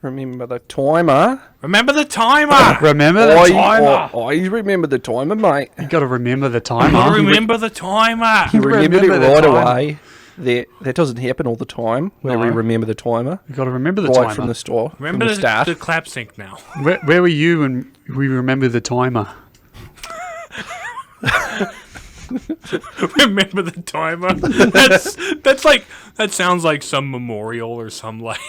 Remember the timer. Remember the timer. Remember the timer. I remember the timer, mate. You got to remember the timer. I remember the timer. You remembered it Remember the right timer. away. That doesn't happen all the time, where we No. remember the timer. You got to remember the Right timer. from the store. Remember from the start. the clap sync now. Where were you when we remember the timer? Remember the timer. That's like that sounds like some memorial or some like.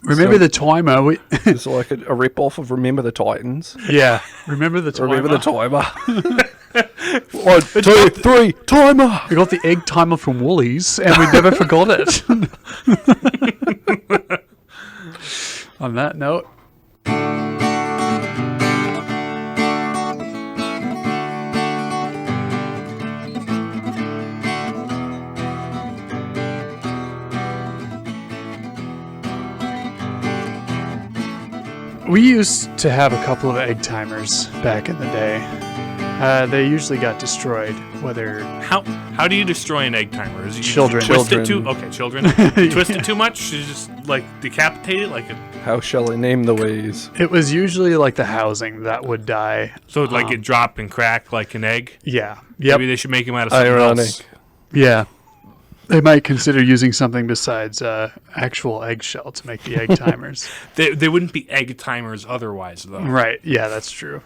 Remember the timer? It's like a rip-off of Remember the Titans. Yeah. Remember the timer? Remember the timer. 1, 2, 3, timer! We got the egg timer from Woolies, and we never forgot it. On that note. We used to have a couple of egg timers back in the day. They usually got destroyed, whether... How do you destroy an egg timer? Is you Children. twist it Children. too? Okay, children. Twist it too much? You just like decapitate it like a, How shall I name the ways? It was usually like the housing that would die. so like it drop and crack like an egg. Yeah. Yep. Maybe they should make them out of something Ironic. else. Yeah. They might consider using something besides actual eggshell to make the egg timers. They wouldn't be egg timers otherwise though. Right. Yeah, that's true.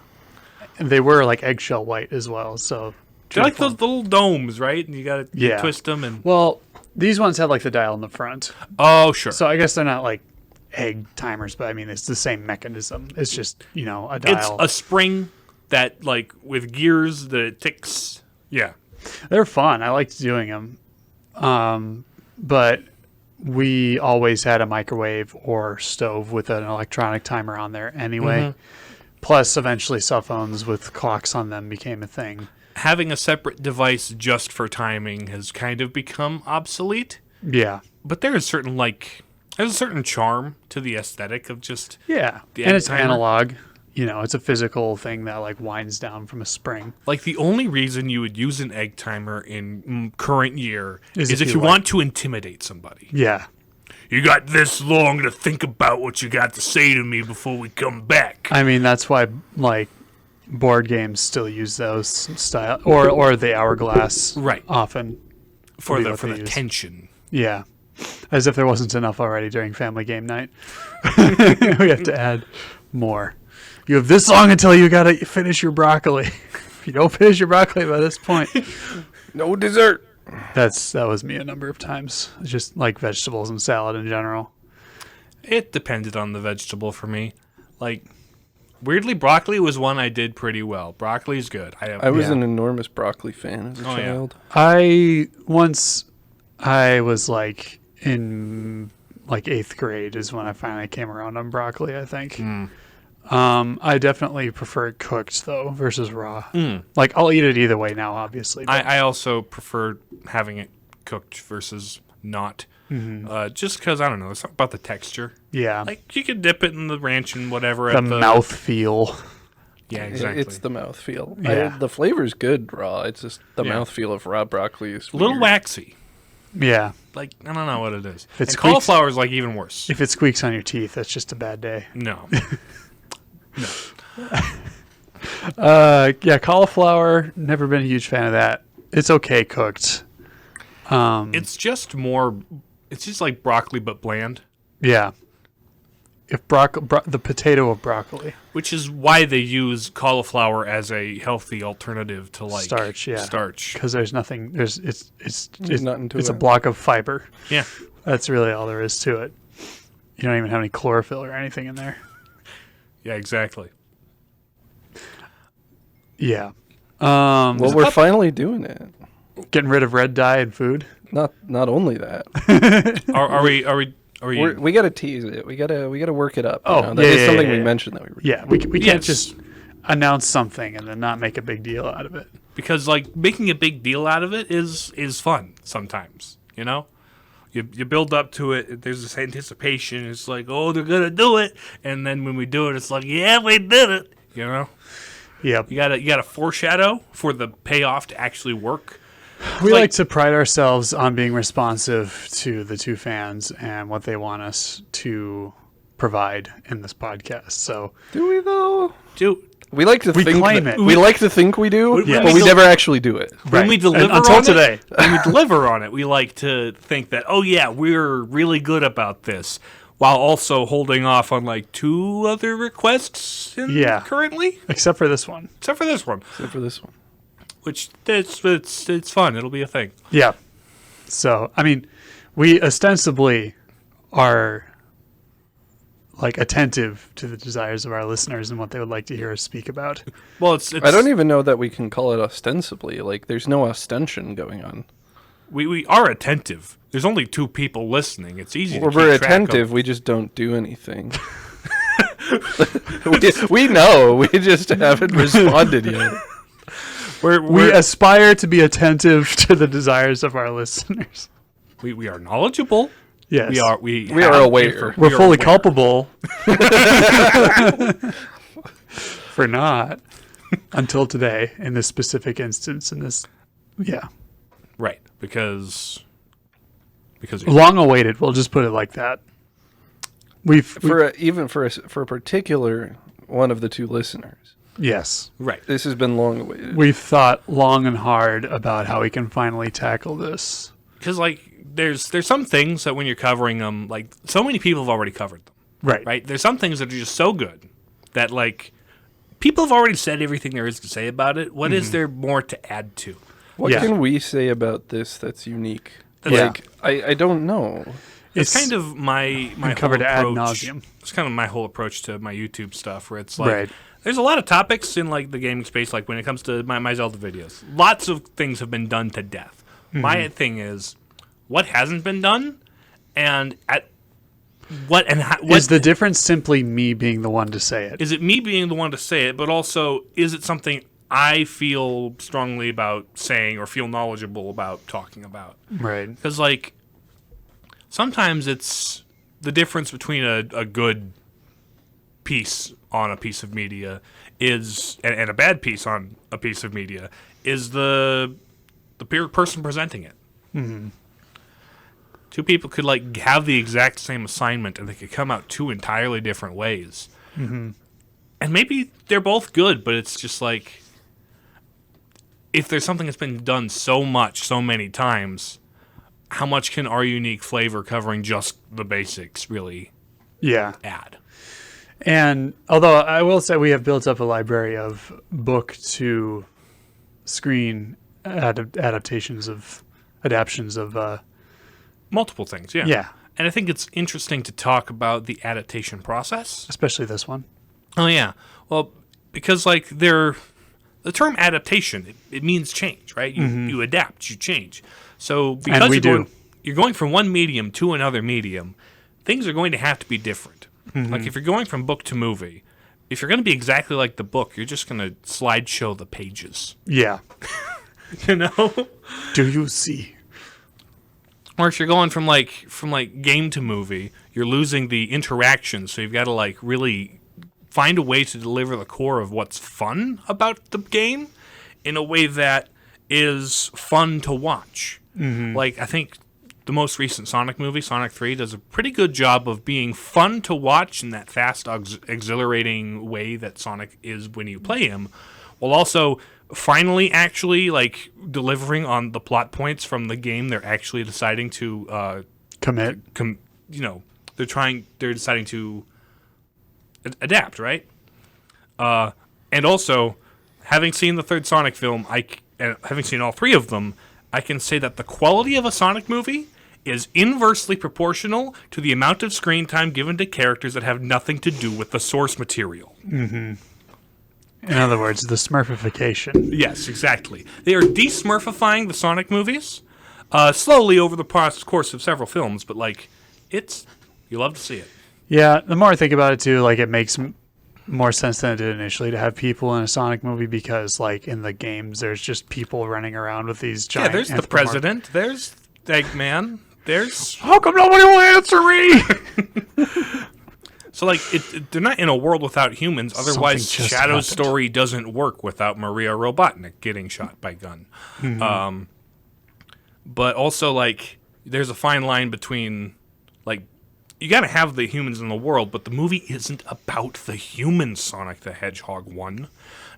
And they were like eggshell white as well, so... They're like those little domes, right? And you gotta Yeah. twist them and. Well, these ones had like the dial in the front. Oh sure. So I guess they're not like egg timers, but I mean, it's the same mechanism. It's just, a dial. It's a spring that like with gears that it ticks. Yeah. They're fun. I liked doing them. But we always had a microwave or stove with an electronic timer on there anyway. Mm-hmm. Plus, eventually, cell phones with clocks on them became a thing. Having a separate device just for timing has kind of become obsolete. Yeah. But there's a certain charm to the aesthetic of just Yeah. The And egg it's timer? analog. It's a physical thing that like winds down from a spring. like the only reason you would use an egg timer in current year is if if you you like- want to intimidate somebody. Yeah. You got this long to think about what you got to say to me before we come back. I mean, that's why like board games still use those style or the hourglass Right. often. for be the what for they the use. tension. Yeah. As if there wasn't enough already during family game night. We have to add more. You have this long until you gotta finish your broccoli. If you don't finish your broccoli by this point. No dessert. That was me a number of times. It's just like vegetables and salad in general. It depended on the vegetable for me. Like weirdly, broccoli was one I did pretty well. Broccoli's good. I was Yeah. an enormous broccoli fan as a Oh, yeah. child. I was like in like 8th grade is when I finally came around on broccoli, I think. I definitely prefer it cooked though versus raw. Like I'll eat it either way now, obviously. but- I also prefer having it cooked versus not. Just because, I don't know, it's something about the texture. yeah. Like, you could dip it in the ranch and whatever. the at the mouth feel. Yeah, exactly. It's the mouthfeel. Yeah. The flavor's good raw. It's just the Yeah. mouthfeel of raw broccoli is a little weird. waxy. Yeah. Like, I don't know what it is. If it And squeaks- cauliflower is, like, even worse. If it squeaks on your teeth, that's just a bad day. No. Yeah, cauliflower, never been a huge fan of that. It's okay cooked. It's just more... It's just like broccoli, but bland. Yeah. If the potato of broccoli. Which is why they use cauliflower as a healthy alternative to, like... Starch, yeah. Starch. Because there's nothing, it's nothing to it's a it. block of fiber. Yeah. That's really all there is to it. You don't even have any chlorophyll or anything in there. Yeah, exactly. Yeah. Well, we're finally doing it. Getting rid of red dye in food. Not only that, Are we we gotta tease it. We gotta work it up. Oh, that is yeah, something yeah. we mentioned that we were. Yeah, we can't Yes. just announce something and then not make a big deal out of it. because like making a big deal out of it is fun sometimes, you know? You build up to it, there's this anticipation, it's like, oh, they're gonna do it, and then when we do it, it's like, yeah, we did it, you know? Yep. You gotta foreshadow for the payoff to actually work. We like- like to pride ourselves on being responsive to the two fans and what they want us to provide in this podcast. So Do we though? Do We like to We think claim that, it. we like to think we do, Yes. but we never actually do it. when we deliver until on today. when we deliver on it, we like to think that, oh yeah, we're really good about this, while also holding off on like 2 other requests currently, Except for this one. except for this one, Except for this one. which it's fun. It'll be a thing. Yeah. So, I mean, we ostensibly are like attentive to the desires of our listeners and what they would like to hear us speak about. Well, it's I don't even know that we can call it ostensibly. Like, there's no ostension going on. we are attentive. There's only 2 people listening. It's easy. Well, to we're keep track of. attentive. We just don't do anything. we know. We just haven't responded yet. We aspire to be attentive to the desires of our listeners. We are knowledgeable. Yes. We are have aware. We're we are fully aware. culpable for not until today in this specific instance. Right, because Long awaited. We'll just put it like that. For a particular one of the 2 listeners, Yes. right. this has been long awaited. We've thought long and hard about how we can finally tackle this. Because like there's some things that when you're covering them, like so many people have already covered them. Right. Right. There's some things that are just so good that like people have already said everything there is to say about it. What is there more to add to? What Yeah. can we say about this that's unique? Yeah. Like, I don't know. It's kind of my whole covered ad approach. nauseam. It's kind of my whole approach to my YouTube stuff, where it's like Right. there's a lot of topics in like the gaming space. Like when it comes to my Zelda videos, lots of things have been done to death. My thing is, what hasn't been done, and at what Is the difference simply me being the one to say it? is it me being the one to say it, but also is it something I feel strongly about saying or feel knowledgeable about talking about? Right. Because like sometimes it's the difference between a good piece on a piece of media is and a bad piece on a piece of media is the person presenting it. Mm-hmm. 2 people could like have the exact same assignment and they could come out 2 entirely different ways. Mm-hmm. And maybe they're both good, but it's just like if there's something that's been done so much, so many times, how much can our unique flavor covering just the basics really add? And although I will say we have built up a library of book to screen adaptations of Multiple things, yeah. Yeah. And I think it's interesting to talk about the adaptation process. especially this one. Oh, yeah. Well, because, like, the term adaptation, it means change, right? You adapt, you change. So because And we you're going from one medium to another medium, things are going to have to be different. Like, if you're going from book to movie, if you're going to be exactly like the book, you're just going to slideshow the pages. Yeah. You know? Do you see? Or if you're going from game to movie, you're losing the interaction, so you've got to like really find a way to deliver the core of what's fun about the game in a way that is fun to watch. Like I think the most recent Sonic movie, Sonic 3, does a pretty good job of being fun to watch in that fast, exhilarating way that Sonic is when you play him, while also finally actually like delivering on the plot points from the game they're actually deciding to Commit. they're deciding to adapt, right? And also having seen the third Sonic film, and having seen all 3 of them, I can say that the quality of a Sonic movie is inversely proportional to the amount of screen time given to characters that have nothing to do with the source material. In other words, the Smurfification. Yes, exactly. They are de-Smurfifying the Sonic movies slowly over the course of several films, but like you love to see it. Yeah, the more I think about it too, like it makes more sense than it did initially to have people in a Sonic movie because, like, in the games, there's just people running around with these giant. Yeah, there's the president. There's Eggman. There's How come nobody will answer me? so like they're not in a world without humans. Otherwise, Something just Shadow's happened. story doesn't work without Maria Robotnik getting shot by gun. But also, like, there's a fine line between, like, you got to have the humans in the world, but the movie isn't about the human Sonic the Hedgehog 1.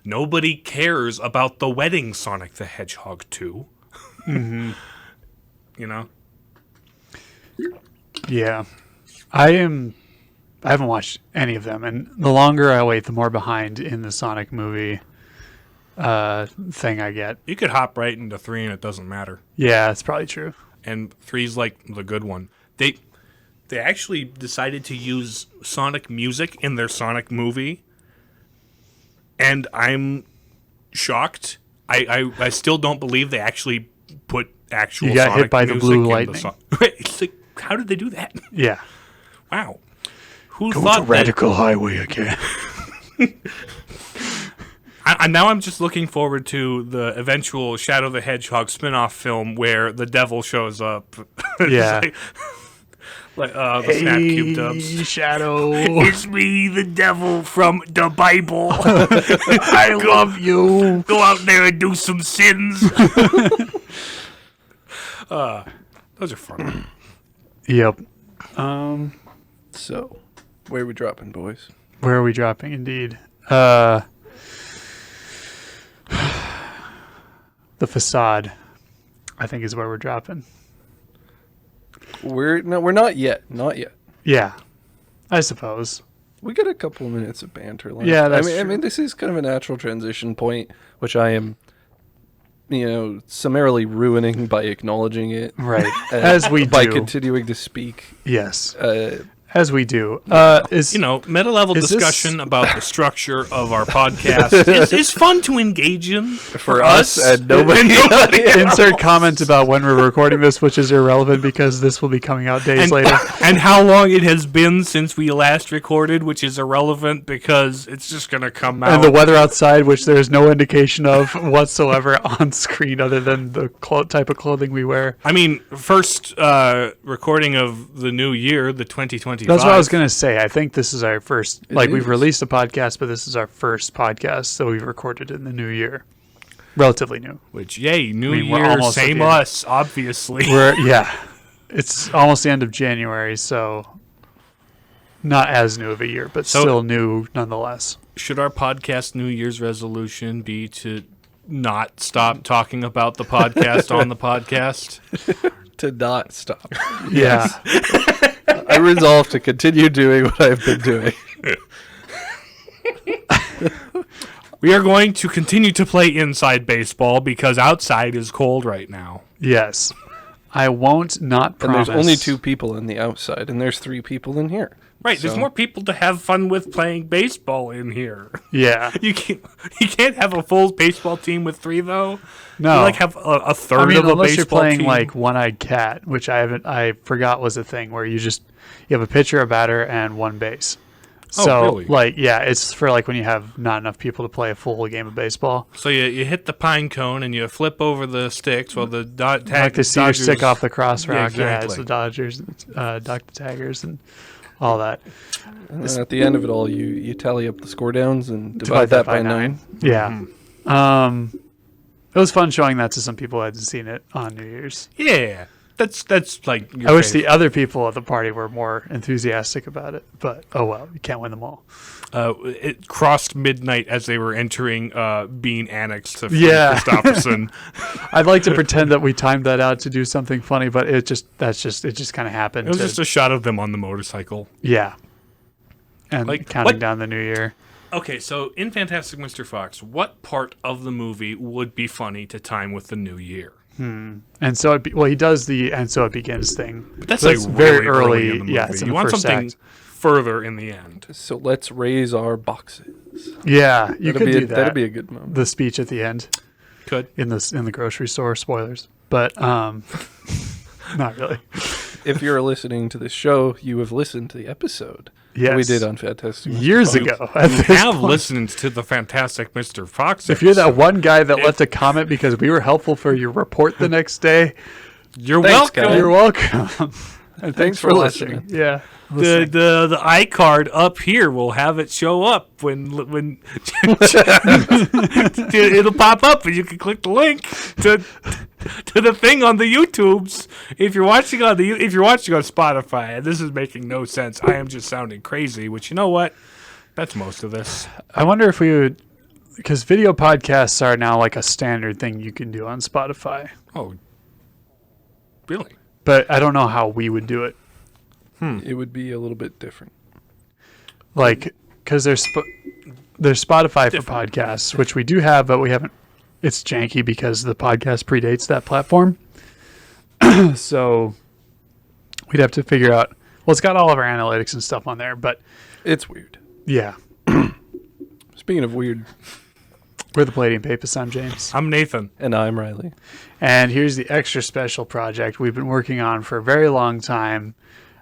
Nobody cares about the wedding Sonic the Hedgehog 2. Mm-hmm. You know? Yeah. I haven't watched any of them, and the longer I wait, the more behind in the Sonic movie thing I get. You could hop right into 3 and it doesn't matter. Yeah, that's probably true. And 3's like the good one. They actually decided to use Sonic music in their Sonic movie, and I'm shocked. I still don't believe they actually put actual. You got Sonic hit by the music blue in lightning. It's like, how did they do that? Yeah. Wow. Who Go thought to Radical Highway again. Now I'm just looking forward to the eventual Shadow the Hedgehog spin-off film where the devil shows up. Yeah. Like the Snap Cube dubs. Shadow. It's me, the devil from the Bible. I love you. Go out there and do some sins. Those are fun. Yep. So, where are we dropping, boys? Where are we dropping? Indeed. The Facade, I think, is where we're dropping. We're not yet. Not yet. Yeah, I suppose. We got a couple of minutes of banter left. Yeah, that's I true. mean, this is kind of a natural transition point, which I am, summarily ruining by acknowledging it. Right. As we by do. continuing to speak. Yes. Uh, As we do. Meta-level is discussion about the structure of our podcast is fun to engage in for us and nobody. Insert comment about when we're recording this, which is irrelevant because this will be coming out days later. And how long it has been since we last recorded, which is irrelevant because it's just going to come out. And the weather outside, which there is no indication of whatsoever on screen other than the type of clothing we wear. I mean, first recording of the new year, the 2025. That's what I was going to say. I think this is our first, It we've is. released a podcast, but this is our first podcast that we've recorded in the new year. Relatively new. Which, yay, new we're year, almost at same the end. us, obviously. It's almost the end of January, so not as new of a year, but So- still new nonetheless. Should our podcast New Year's resolution be to not stop talking about the podcast on the podcast? To not stop. Yeah. I resolve to continue doing what I've been doing. We are going to continue to play inside baseball because outside is cold right now. Yes. I won't not And promise. there's only 2 people on the outside, and there's 3 people in here. Right, there's So- more people to have fun with playing baseball in here. Yeah. You can't have a full baseball team with 3 though. No. You have a third I mean, of a unless you're baseball playing team. like One-Eyed Cat, which I forgot was a thing where you have a pitcher, a batter, and one base. Oh, So really? it's for like when you have not enough people to play a full game of baseball. So you hit the pine cone and you flip over the sticks while the Like the cedar Dodgers stick off the cross Yeah, rock. Yeah, it's exactly. the Dodgers, Dr. Taggers, and all that. And then at the end of it all, you tally up the score downs and divide that by 9. Yeah. It was fun showing that to some people who hadn't seen it on New Year's. Yeah, that's like. Your I wish favorite. the other people at the party were more enthusiastic about it, but oh well, you can't win them all. It crossed midnight as they were entering being annexed to Yeah. Christopherson. I'd like to pretend that we timed that out to do something funny, but it just kind of happened. It was just a shot of them on the motorcycle. Yeah. And Like, counting what- down the new year. Okay, so in Fantastic Mr. Fox, what part of the movie would be funny to time with the new year? And so he does the "and so it begins" thing. But that's So like it's very really early. in the movie. Yeah, it's in you the want first something act. further in the end. So let's raise our boxes. Yeah, you could do that. That'd be a good moment. The speech at the end Could. in the grocery store. Spoilers, but not really. If you're listening to this show, you have listened to the episode Yes, we did on Fantastic Mr. years Fox. ago. At You this have point. listened to the Fantastic Mr. Fox. If you're that episode. one guy that left a comment because we were helpful for your report the next day, You're Thanks, welcome. guys. you're welcome. And Thanks for listening. Yeah. The iCard up here will have it show up when it'll pop up and you can click the link to the thing on the YouTubes. If you're watching on Spotify, and this is making no sense, I am just sounding crazy. Which, you know what? That's most of this. I wonder if we would, because video podcasts are now like a standard thing you can do on Spotify. Oh, really? But I don't know how we would do it. It would be a little bit different. Like, because there's Spotify for podcasts, which we do have, but we haven't. It's janky because the podcast predates that platform. So we'd have to figure out. Well, it's got all of our analytics and stuff on there, but It's weird. yeah. Speaking of weird, We're the Palladium Papists. I'm James. I'm Nathan. and I'm Riley. And here's the extra special project we've been working on for a very long time.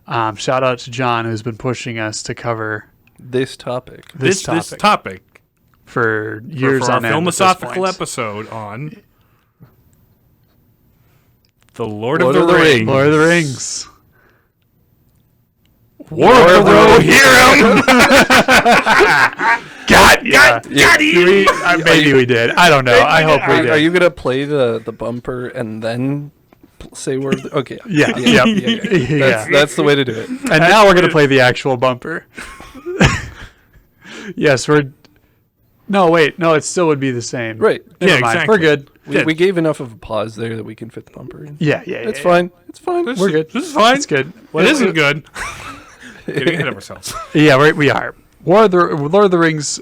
Shout out to John, who's been pushing us to cover This topic. this topic for years for our on end. at this philosophical point. episode on the Lord Lord of of the the Rings. Rings. Lord of the Rings. War of the Rohirrim. Got maybe we did. I don't know. I hope we did. Are you gonna play the bumper and then say word? Okay. Yeah. Yeah. Yeah. That's the way to do it. And now we're going to play the actual bumper. Yes, we're... No, wait. No, it still would be the same. Right. Never Yeah, mind. exactly. We're good. We gave enough of a pause there that we can fit the bumper in. Yeah. It's fine. It's fine. We're good. This is fine. It's good. What isn't good? Getting ahead of ourselves. Yeah, we are. Lord of the Rings,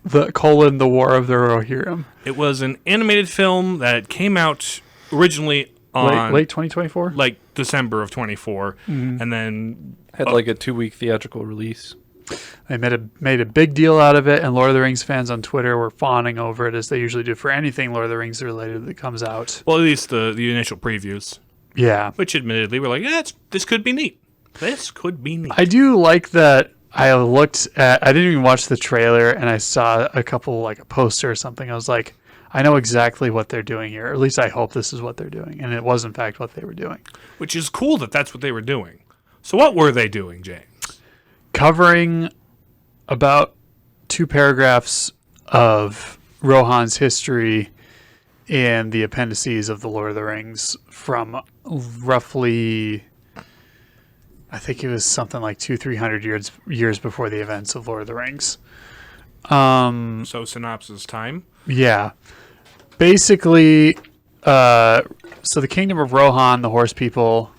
the War of the Rohirrim. It was an animated film that came out originally on Late 2024? like December of 24, and then Had like a 2-week theatrical release. They made a big deal out of it, and Lord of the Rings fans on Twitter were fawning over it, as they usually do for anything Lord of the Rings related that comes out. well, at least the initial previews, Yeah. which admittedly were like, yeah, this could be neat. This could be neat. I do like that I didn't even watch the trailer, and I saw a couple, like a poster or something. I was like, I know exactly what they're doing here. Or at least I hope this is what they're doing. And it was, in fact, what they were doing. Which is cool that that's what they were doing. So what were they doing, James? Covering about 2 paragraphs of Rohan's history in the appendices of the Lord of the Rings from roughly, I think it was something like 200-300 years before the events of Lord of the Rings. So synopsis time. Yeah. Basically, so the kingdom of Rohan, the horse people,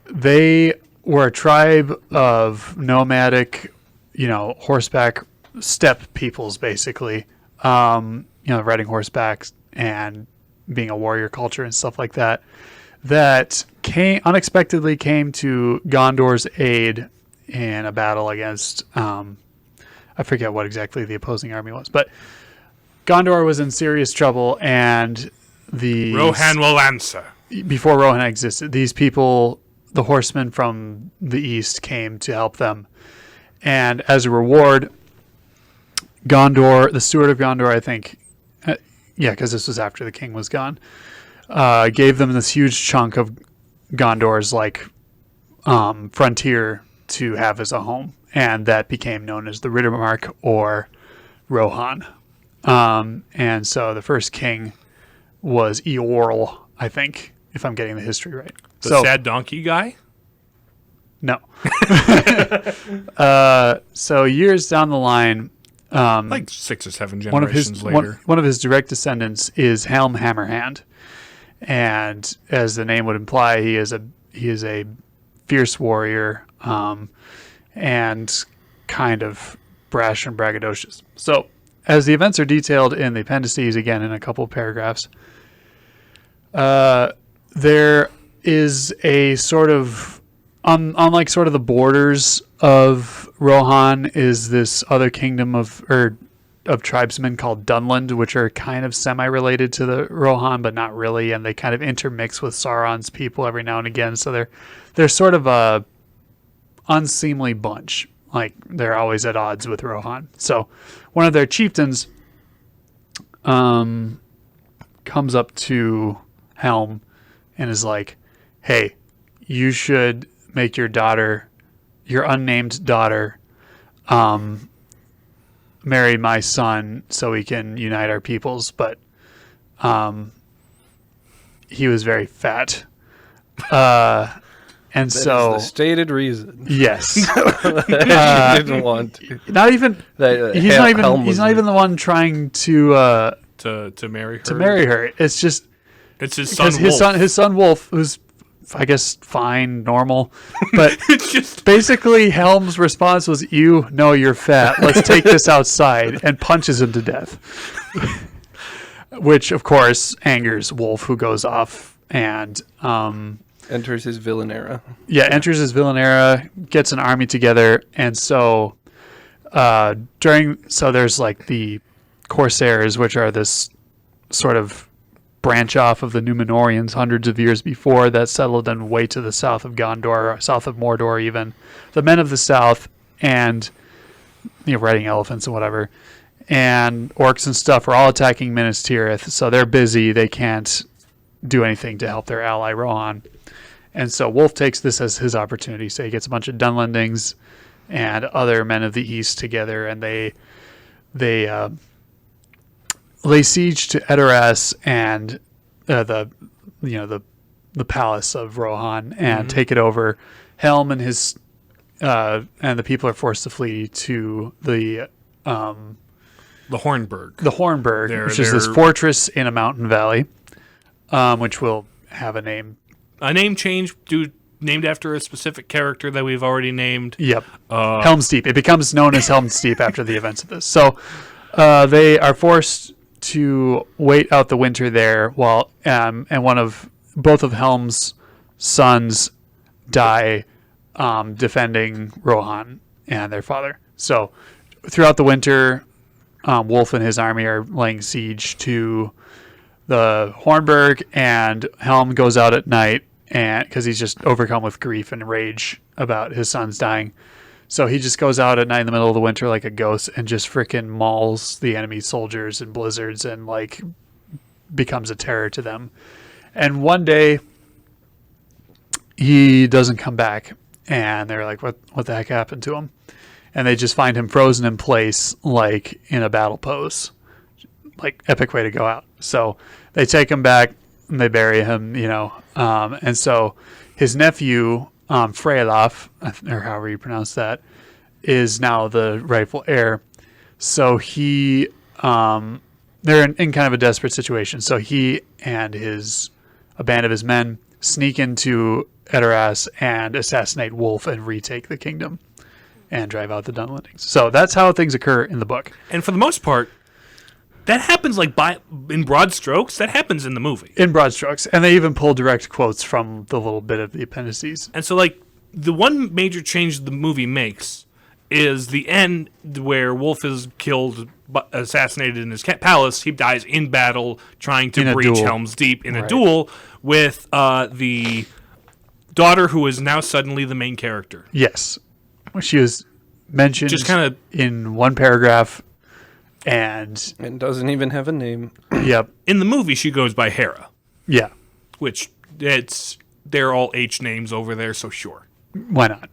they were a tribe of nomadic, horseback steppe peoples, basically. Riding horseback and being a warrior culture and stuff like that. That unexpectedly came to Gondor's aid in a battle against, I forget what exactly the opposing army was, but Gondor was in serious trouble, and Rohan will answer. before Rohan existed, these people, the horsemen from the east, came to help them. And as a reward, Gondor, the steward of Gondor, I think, because this was after the king was gone, gave them this huge chunk of Gondor's frontier to have as a home, and that became known as the Riddermark or Rohan. And so the first king was Eorl, I think, if I'm getting the history right. The sad donkey guy? No. So years down the line, Like 6 or 7 generations later. one of his direct descendants is Helm Hammerhand, and as the name would imply, he is a fierce warrior, and kind of brash and braggadocious. So, as the events are detailed in the appendices, again in a couple of paragraphs, there is a sort of unlike sort of the borders of Rohan is this other kingdom of tribesmen called Dunland, which are kind of semi-related to the Rohan, but not really, and they kind of intermix with Sauron's people every now and again. So they're sort of a unseemly bunch. Like, they're always at odds with Rohan. So one of their chieftains comes up to Helm and is like, hey, you should make your unnamed daughter, marry my son so we can unite our peoples. But he was very fat. And That so is the stated reason. yes, That she didn't want to. not even That, he's not even the one trying to marry her. to marry her. It's just It's his son. because his son Wolf, who's I guess fine, normal, but It's just basically Helm's response was, "You know you're fat. Let's take this outside," and punches him to death. Which of course angers Wolf, who goes off and enters his villain era. enters his villain era, gets an army together, and so there's like the Corsairs, which are this sort of branch off of the Númenóreans hundreds of years before that settled in way to the south of Gondor, south of Mordor even. The men of the south and riding elephants and whatever, and orcs and stuff are all attacking Minas Tirith, so they're busy. They can't do anything to help their ally Rohan. And so Wolf takes this as his opportunity. So he gets a bunch of Dunlendings and other men of the East together, and they lay siege to Edoras and the palace of Rohan and take it over. Helm and his and the people are forced to flee to the Hornburg. The Hornburg, which is this fortress in a mountain valley, which will have a name. A name change named after a specific character that we've already named. Yep. Helm's Deep. It becomes known as Helm's Deep after the events of this. So they are forced to wait out the winter there while and both of Helm's sons die defending Rohan and their father. So throughout the winter, Wolf and his army are laying siege to the Hornburg, and Helm goes out at night and because he's just overcome with grief and rage about his sons dying. So he just goes out at night in the middle of the winter like a ghost and just freaking mauls the enemy soldiers in blizzards and like becomes a terror to them. And one day he doesn't come back, and they're like, what the heck happened to him? And they just find him frozen in place, like in a battle pose. Like, epic way to go out. So they take him back and they bury him, and so his nephew, Freylof, or however you pronounce that, is now the rightful heir. So they're in kind of a desperate situation. So he and a band of his men sneak into Edoras and assassinate Wolf and retake the kingdom and drive out the Dunlendings. So that's how things occur in the book. And for the most part, that happens in broad strokes. That happens in the movie. In broad strokes. And they even pull direct quotes from the little bit of the appendices. And so, the one major change the movie makes is the end where Wolf is killed, assassinated in his palace. He dies in battle trying to breach Helm's Deep in a duel with the daughter who is now suddenly the main character. Yes. She was mentioned just kind of in one paragraph. And doesn't even have a name. Yep. In the movie, she goes by Hera. Yeah. Which they're all H names over there, so sure. Why not?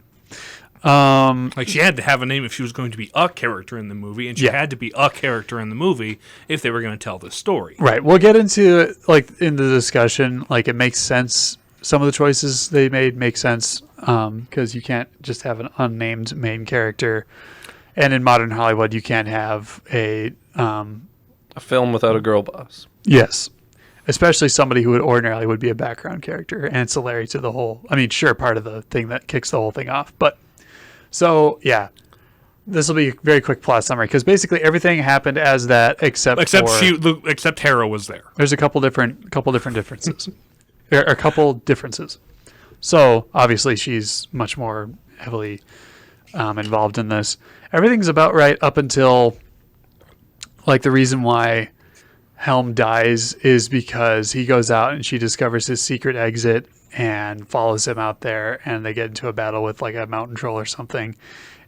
She had to have a name if she was going to be a character in the movie, and she had to be a character in the movie if they were going to tell this story. Right. We'll get into in the discussion. It makes sense. Some of the choices they made make sense because you can't just have an unnamed main character. And in modern Hollywood, you can't have a film without a girl boss. Yes. Especially somebody who would be a background character, ancillary to the whole. I mean, sure, part of the thing that kicks the whole thing off. But so, yeah, this will be a very quick plot summary because basically everything happened as that except Hera was there. There's a couple different differences. A couple differences. So obviously she's much more heavily involved in this. Everything's about right up until the reason why Helm dies is because he goes out and she discovers his secret exit and follows him out there, and they get into a battle with a mountain troll or something,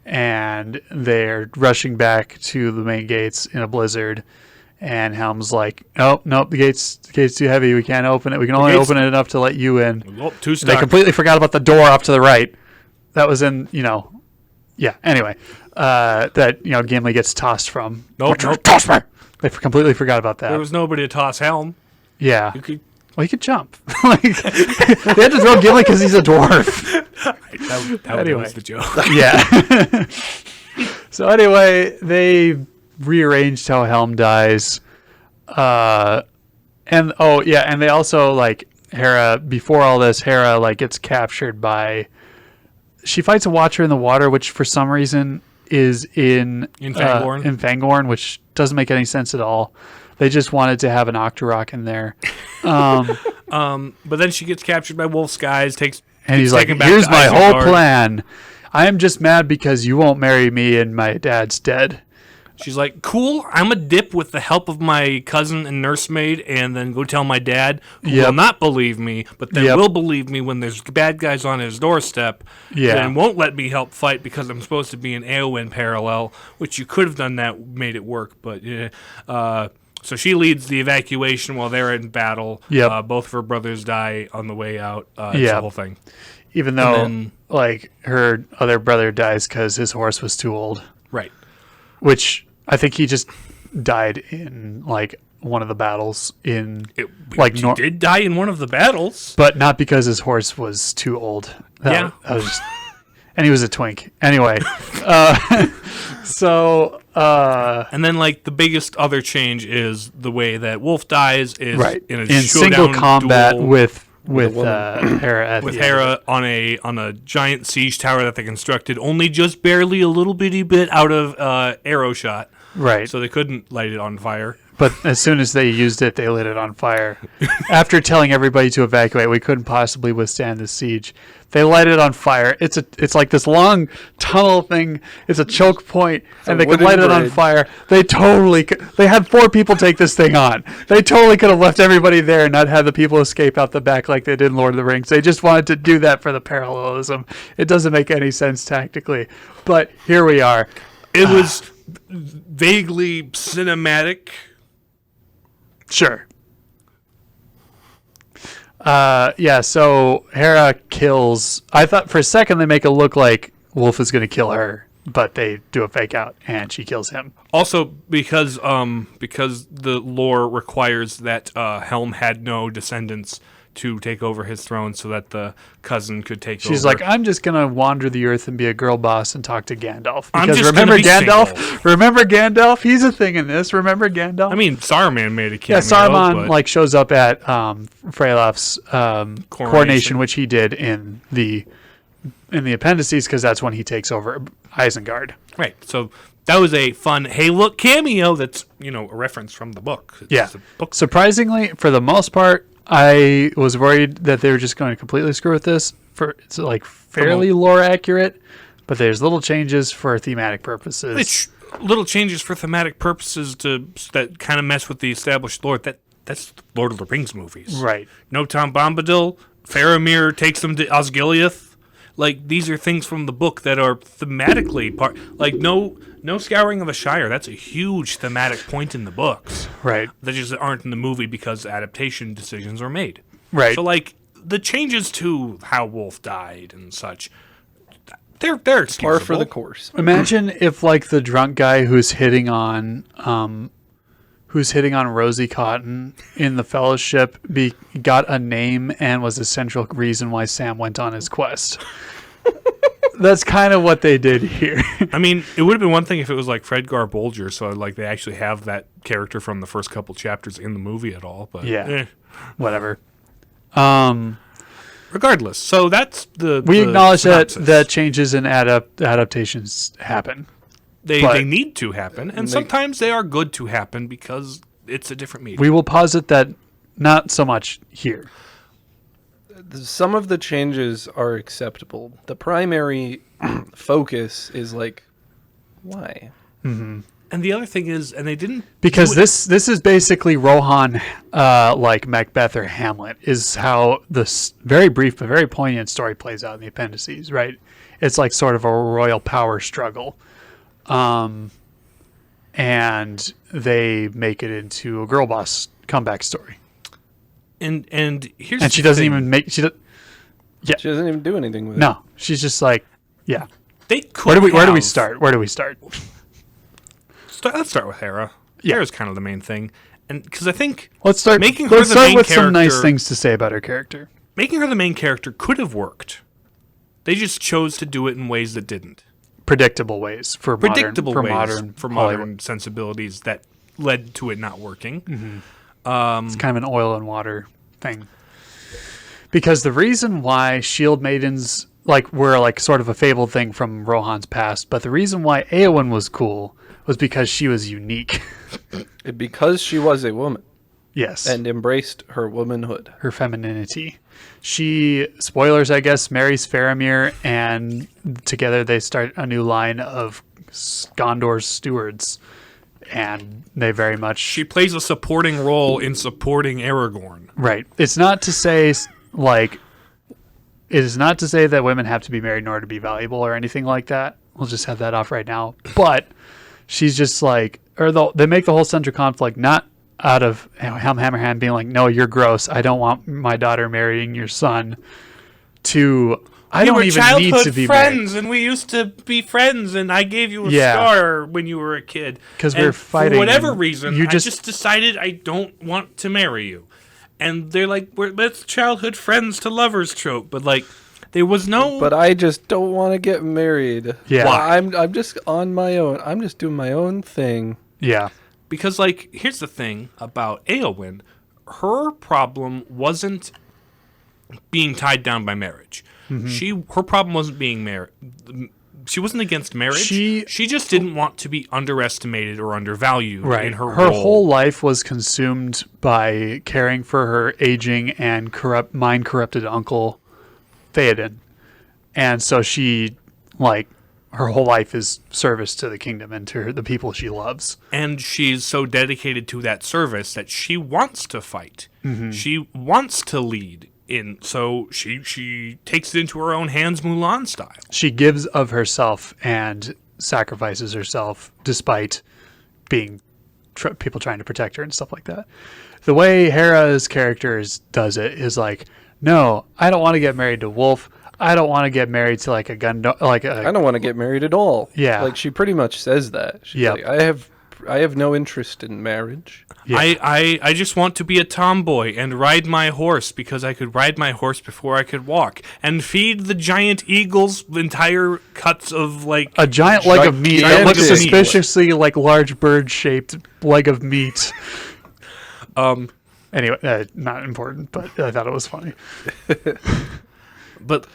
and they're rushing back to the main gates in a blizzard. And Helm's like, "Oh, nope, the gate's too heavy. We can't open it. We can only open it enough to let you in." Too stuck. They completely forgot about the door off to the right. that was in, yeah. Anyway, that Gimli gets tossed from. Nope. Toss me. They completely forgot about that. There was nobody to toss Helm. Yeah. You He could jump. Like, they had to throw Gimli because he's a dwarf. that Anyway. was the joke. Yeah. So anyway, they rearranged how Helm dies. And they also, like, Hera, before all this, Hera, like, gets captured by... She fights a Watcher in the water, which for some reason is in Fangorn. In Fangorn, which doesn't make any sense at all. They just wanted to have an Octorok in there. But then she gets captured by Wolf Skies, And he's like, taken back here's to my whole Isengard. plan. I am just mad because you won't marry me and my dad's dead. She's like, cool, I'm a dip with the help of my cousin and nursemaid, and then go tell my dad, who will not believe me, but then will believe me when there's bad guys on his doorstep, and won't let me help fight because I'm supposed to be an Eowyn parallel, which you could have done that, made it work, but so she leads the evacuation while they're in battle. Both of her brothers die on the way out. It's the whole thing. Even though, like, her other brother dies because his horse was too old. Right. Which I think he just died in, like, one of the battles in... He did die in one of the battles. But not because his horse was too old. That was just, and he was a twink. Anyway. And then, like, the biggest other change is the way that Wolf dies is in a single combat duel with Hera at with the end Hera on a giant siege tower that they constructed only just barely a little bitty bit out of arrow shot. Right. So they couldn't light it on fire. But as soon as they used it, they lit it on fire. After telling everybody to evacuate, we couldn't possibly withstand the siege. They light it on fire. It's like this long tunnel thing. It's a choke point, and they could light it on fire. They totally could. They had 4 people take this thing on. They totally could have left everybody there and not had the people escape out the back like they did in Lord of the Rings. They just wanted to do that for the parallelism. It doesn't make any sense tactically. But here we are. It was vaguely cinematic. Sure. So Hera kills... I thought for a second they make it look like Wolf is going to kill her, but they do a fake out, and she kills him. Also, because the lore requires that Helm had no descendants to take over his throne so that the cousin could take over. She's like, I'm just going to wander the earth and be a girl boss and talk to Gandalf. Because remember Gandalf? Single. Remember Gandalf? He's a thing in this. Remember Gandalf? I mean, Saruman made a cameo. Yeah, Saruman shows up at Freylaf's coronation, which he did in the appendices because that's when he takes over Isengard. Right. So that was a fun, hey, look, cameo that's, a reference from the book. It's book. Surprisingly, for the most part, I was worried that they were just going to completely screw with this. It's like fairly lore accurate, but there's little changes for thematic purposes. Which little changes for thematic purposes that kind of mess with the established lore. That's Lord of the Rings movies, right? No Tom Bombadil. Faramir takes them to Osgiliath. Like, these are things from the book that are thematically part. Like, no Scouring of the Shire. That's a huge thematic point in the books. Right. That just aren't in the movie because adaptation decisions were made. Right. So, like, the changes to how Wolf died and such, they're excusable. Par for the course. Imagine if, like, the drunk guy who's hitting on Rosie Cotton in the Fellowship got a name and was the central reason why Sam went on his quest. That's kind of what they did here. I mean, it would have been one thing if it was like Fredgar Bolger, so like they actually have that character from the first couple chapters in the movie at all. But whatever. Regardless, so that's we acknowledge that changes and adaptations happen. They need to happen, and sometimes they are good to happen because it's a different medium. We will posit that not so much here. Some of the changes are acceptable. The primary focus is like, why? Mm-hmm. And the other thing is, and they didn't... Because this is basically Rohan, like Macbeth or Hamlet, is how this very brief but very poignant story plays out in the appendices, right? It's like sort of a royal power struggle. And they make it into a girl boss comeback story. And here's and she doesn't even make... She doesn't even do anything with it. No, she's just like... Yeah. They could. Where do we start? Where do we start? Let's start with Hera. Yeah. Hera's kind of the main thing, and because I think Let's start. making her Let's the start main with some nice character- things to say about her character. making her the main character could have worked. They just chose to do it in ways that didn't. Predictable ways for Predictable modern ways for Hollywood. modern sensibilities that led to it not working. It's kind of an oil and water thing. Because the reason why shield maidens were like sort of a fabled thing from Rohan's past, but the reason why Eowyn was cool was because she was unique. Because she was a woman Yes. and embraced her womanhood. Her femininity. She, spoilers I guess, marries Faramir, and together they start a new line of Gondor's stewards. And they very much... She plays a supporting role in supporting Aragorn. Right. It's not to say, it is not to say that women have to be married in order to be valuable or anything like that. We'll just have that off right now. But she's just they make the whole central conflict not out of Hammerhand being like, no, you're gross. I don't want my daughter marrying your son. To, I don't even need to be friends, married. and we used to be friends, and I gave you a Yeah. scar when you were a kid. 'Cause we were And fighting, For whatever and reason, you I just decided I don't want to marry you. And they're like, let's childhood friends to lovers trope. But, there was no... But I just don't want to get married. Yeah. Why? I'm just on my own. I'm just doing my own thing. Yeah. Because, here's the thing about Eowyn. Her problem wasn't being tied down by marriage. Her problem wasn't being married. She wasn't against marriage. She just didn't want to be underestimated or undervalued Right. in her Her role. whole life was consumed by caring for her aging and mind-corrupted uncle, Theoden. And so she, her whole life is service to the kingdom and to the people she loves. And she's so dedicated to that service that she wants to fight. Mm-hmm. She wants to lead. So she takes it into her own hands, Mulan style. She gives of herself and sacrifices herself despite being people trying to protect her and stuff like that. The way Hera's character does it is no, I don't want to get married to Wolf. I don't want to get married to a gun. I don't want to get married at all. Yeah. She pretty much says that. She's Yep. like, I have no interest in marriage. Yeah. I just want to be a tomboy and ride my horse because I could ride my horse before I could walk and feed the giant eagles entire cuts of a giant leg of meat that gigantic looks meat. suspiciously like large bird-shaped leg of meat. Anyway, not important, but I thought it was funny. But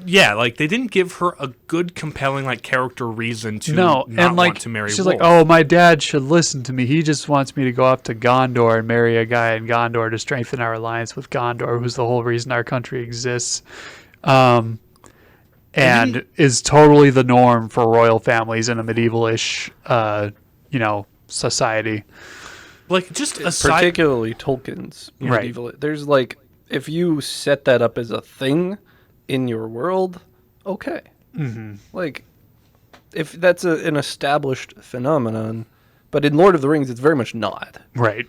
yeah, they didn't give her a good, compelling character reason to No, not and want to marry she's Wolf. oh, my dad should listen to me. He just wants me to go up to Gondor and marry a guy in Gondor to strengthen our alliance with Gondor, who's the whole reason our country exists. And is totally the norm for royal families in a medieval-ish, society. Just aside, Particularly Tolkien's Right. medieval. There's if you set that up as a thing in your world, okay. Mm-hmm. If that's an established phenomenon, but in Lord of the Rings, it's very much not. Right.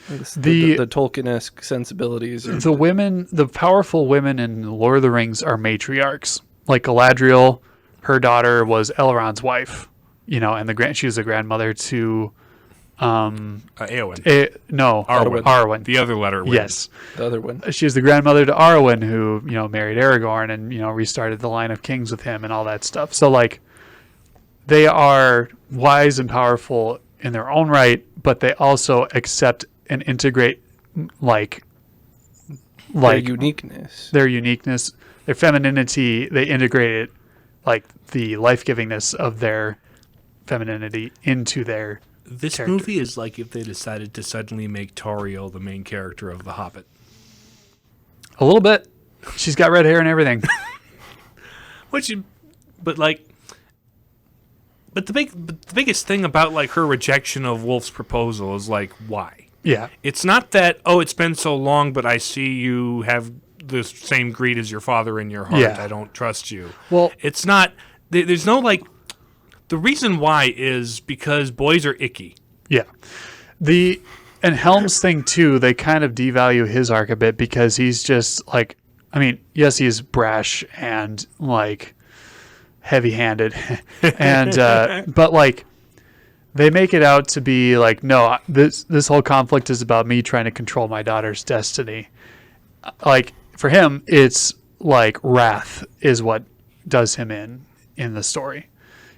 The Tolkien-esque sensibilities. The powerful women in Lord of the Rings are matriarchs. Like Galadriel, her daughter was Elrond's wife, and she was the grandmother to Eowyn. Arwen. The other letter. Win. Yes. The other one. She was the grandmother to Arwen, who, married Aragorn and, restarted the line of kings with him and all that stuff. So, they are wise and powerful in their own right, but they also accept and integrate, Their uniqueness. Their femininity. They integrate it, the life-givingness of their femininity into their This character. movie is like if they decided to suddenly make Tauriel the main character of The Hobbit. A little bit. She's got red hair and everything. But the biggest thing about her rejection of Wolf's proposal is why? Yeah. It's not that it's been so long, but I see you have the same greed as your father in your heart. Yeah. I don't trust you. Well, It's not. There's no The reason why is because boys are icky. yeah. And Helm's thing too, they kind of devalue his arc a bit because he's just yes, he's brash and heavy-handed, and but like they make it out to be like, no, this whole conflict is about me trying to control my daughter's destiny. Like for him, it's like wrath is what does him in the story.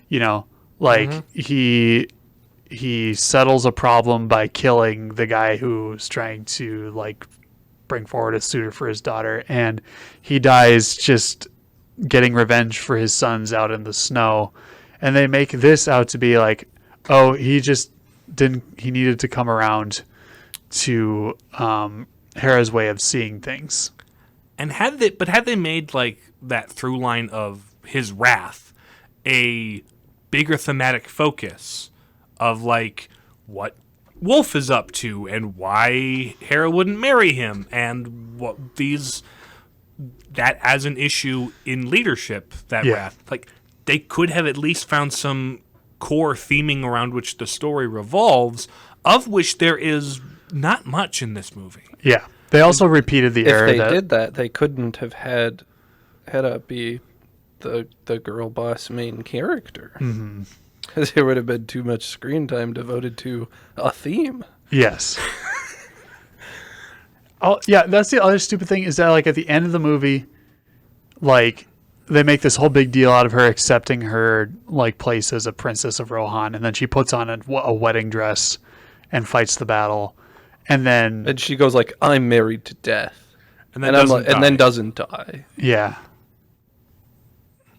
You know, like he settles a problem by killing the guy who's trying to like bring forward a suitor for his daughter, and he dies just getting revenge for his sons out in the snow. And they make this out to be like, oh, he needed to come around to Hera's way of seeing things. And had they made like that through line of his wrath a bigger thematic focus of like what Wolf is up to and why Hera wouldn't marry him and what that as an issue in leadership, that wrath, like they could have at least found some core theming around which the story revolves, of which there is not much in this movie. Yeah. They also repeated the error If they did that, they couldn't have had Hera be the girl boss main character. Because there would have been too much screen time devoted to a theme. Yes. Oh, yeah, that's the other stupid thing is that like at the end of the movie, like they make this whole big deal out of her accepting her like place as a princess of Rohan, and then she puts on a wedding dress and fights the battle, and she goes like, "I'm married to death," and then doesn't die. Yeah.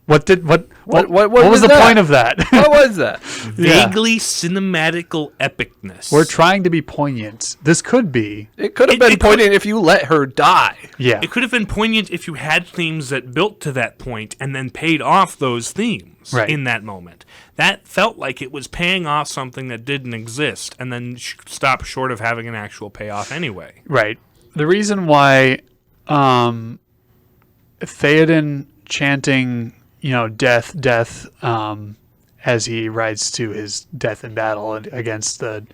What was the that? point of that? What was that? Vaguely cinematical epicness. We're trying to be poignant. This could be. It could have been poignant if you let her die. Yeah. It could have been poignant if you had themes that built to that point and then paid off those themes in that moment. That felt like it was paying off something that didn't exist and then stopped short of having an actual payoff anyway. Right. The reason why Theoden chanting, death, death, as he rides to his death in battle against the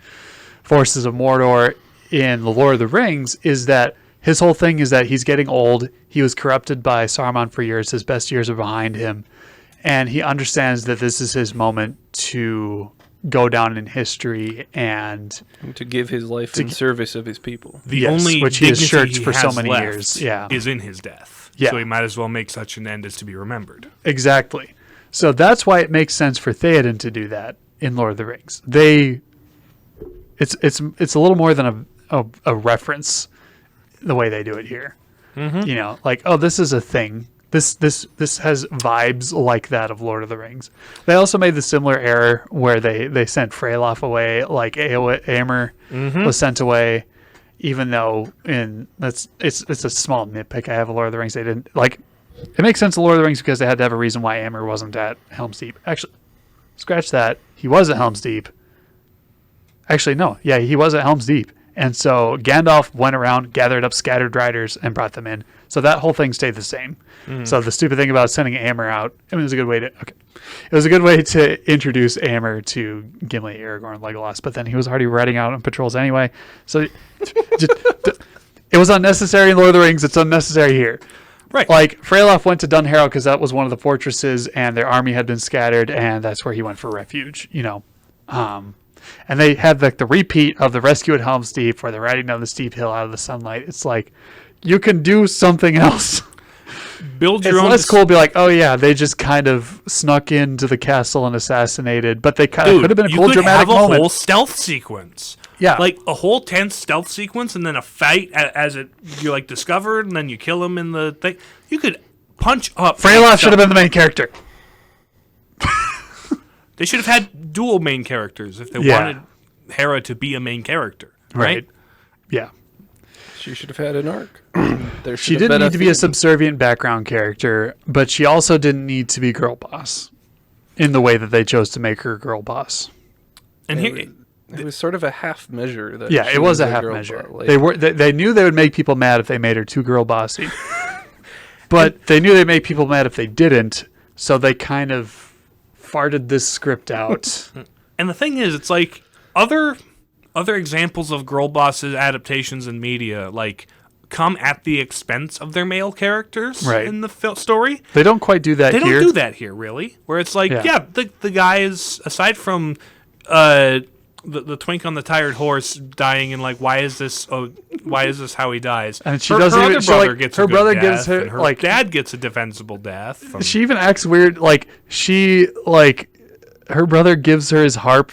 forces of Mordor in The Lord of the Rings, is that his whole thing is that he's getting old. He was corrupted by Saruman for years. His best years are behind him. And he understands that this is his moment to go down in history and to give his life in service of his people. The only which he has shirked for so many left years. Is in his death. Yeah. So he might as well make such an end as to be remembered. Exactly. So that's why it makes sense for Theoden to do that in Lord of the Rings. It's a little more than a reference the way they do it here. Like, oh, this is a thing. This has vibes like that of Lord of the Rings. They also made the similar error where they sent Freylof away, like Aemir was sent away, even though it's a small nitpick I have of Lord of the Rings. They didn't like. It makes sense of Lord of the Rings because they had to have a reason why Aemir wasn't at Helm's Deep. Actually, scratch that. He was at Helm's Deep. Actually, no. Yeah, he was at Helm's Deep. And so Gandalf went around, gathered up scattered riders, and brought them in. So that whole thing stayed the same. So the stupid thing about sending Aemir out, it was a good way to introduce Aemir to Gimli, Aragorn, Legolas. But then he was already riding out on patrols anyway. So it was unnecessary in Lord of the Rings. It's unnecessary here. Right. Like, Freylof went to Dunharrow because that was one of the fortresses, and their army had been scattered, and that's where he went for refuge, And they had like the repeat of the rescue at Helm's Deep, where they're riding down the steep hill out of the sunlight. It's like, you can do something else. Build your it's own. less cool to be like, oh yeah, they just kind of snuck into the castle and assassinated, but they kind of could have been a cool dramatic moment. You could have a whole stealth sequence. Yeah. Like a whole tense stealth sequence and then a fight as you're like discovered and then you kill him in the thing. You could punch up. Freylof should have been the main character. They should have had dual main characters if they wanted Hera to be a main character. Right? Yeah. She should have had an arc. She didn't need to be a subservient background character, but she also didn't need to be girl boss in the way that they chose to make her girl boss. And it was sort of a half measure. That yeah, it was a half measure. They knew they would make people mad if they made her too girl bossy, but they knew they'd make people mad if they didn't. So they kind of farted this script out. And the thing is, it's like other examples of girl bosses adaptations in media, like come at the expense of their male characters Right. in the story. They don't quite do that They here. don't do that here, really. Where it's like, the guy is, aside from the twink on the tired horse dying, and like, why is this how he dies? And she her doesn't even. other She, brother like, gets her a good brother death, gives her and her like. dad gets a defensible death. She even acts weird. Like she like her brother gives her his harp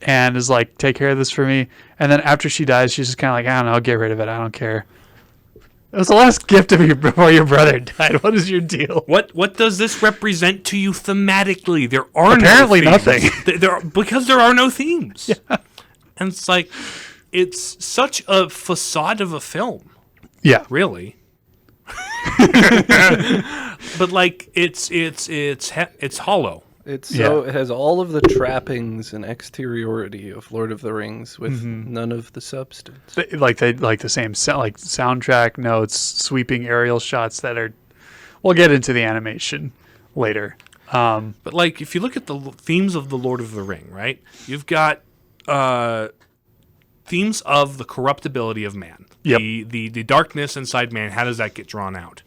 and is like, take care of this for me. And then after she dies, she's just kind of like, I don't know, get rid of it. I don't care. It was the last gift of you before your brother died. What is your deal? What does this represent to you thematically? There are Apparently no themes. nothing. Because there are no themes. Yeah. And it's like, it's such a facade of a film, Yeah. really. But like, it's hollow. It has all of the trappings and exteriority of Lord of the Rings with none of the substance. They like the same like soundtrack notes, sweeping aerial shots that are. We'll get into the animation later. But like, if you look at the themes of the Lord of the Ring, right? You've got themes of the corruptibility of man. Yep. The darkness inside man. How does that get drawn out?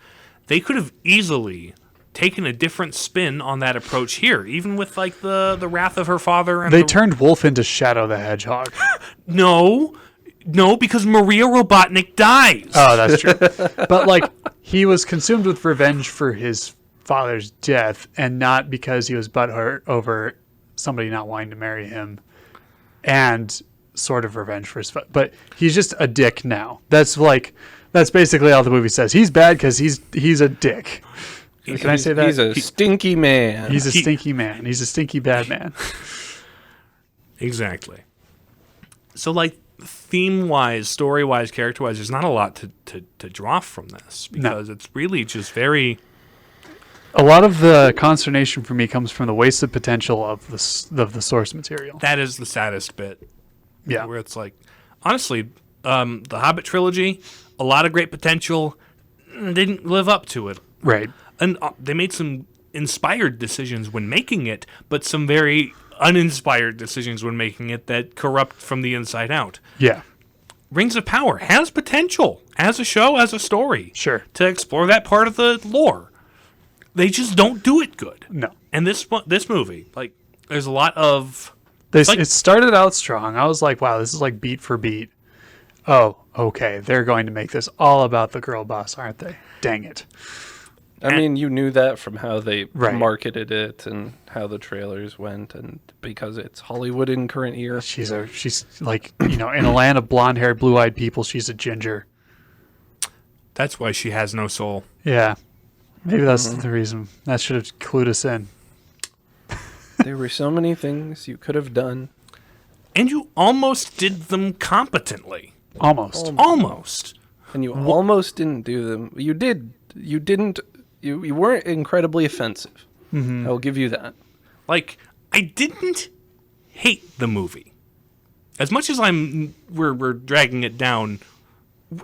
They could have easily taken a different spin on that approach here, even with like the wrath of her father. And They turned Wolf into Shadow the Hedgehog. No, because Maria Robotnik dies. Oh, that's true. But like, he was consumed with revenge for his father's death, and not because he was butthurt over somebody not wanting to marry him, and sort of revenge for his but he's just a dick now. That's basically all the movie says. He's bad because he's a dick. Can I say that? He's a stinky man. He's a stinky man. He's a stinky bad man. Exactly. So, like, theme-wise, story-wise, character-wise, there's not a lot to draw from this, because it's really just very... A lot of the consternation for me comes from the wasted potential of the source material. That is the saddest bit. Yeah. Where it's like, honestly, the Hobbit trilogy, a lot of great potential, didn't live up to it. Right. And they made some inspired decisions when making it, but some very uninspired decisions when making it that corrupt from the inside out. Yeah. Rings of Power has potential as a show, as a story. Sure. To explore that part of the lore. They just don't do it good. No. And this movie, like, there's a lot of... It started out strong. I was like, wow, this is like beat for beat. Oh, okay. They're going to make this all about the girl boss, aren't they? Dang it. I mean, you knew that from how they Right. marketed it and how the trailers went, and because it's Hollywood in current year. She's like, in a land of blonde-haired, blue-eyed people, she's a ginger. That's why she has no soul. Yeah. Maybe that's the reason. That should have clued us in. There were so many things you could have done. And you almost did them competently. Almost. Almost. And you almost didn't do them. You did. You didn't. You weren't incredibly offensive. Mm-hmm. I'll give you that. Like, I didn't hate the movie. As much as we're dragging it down,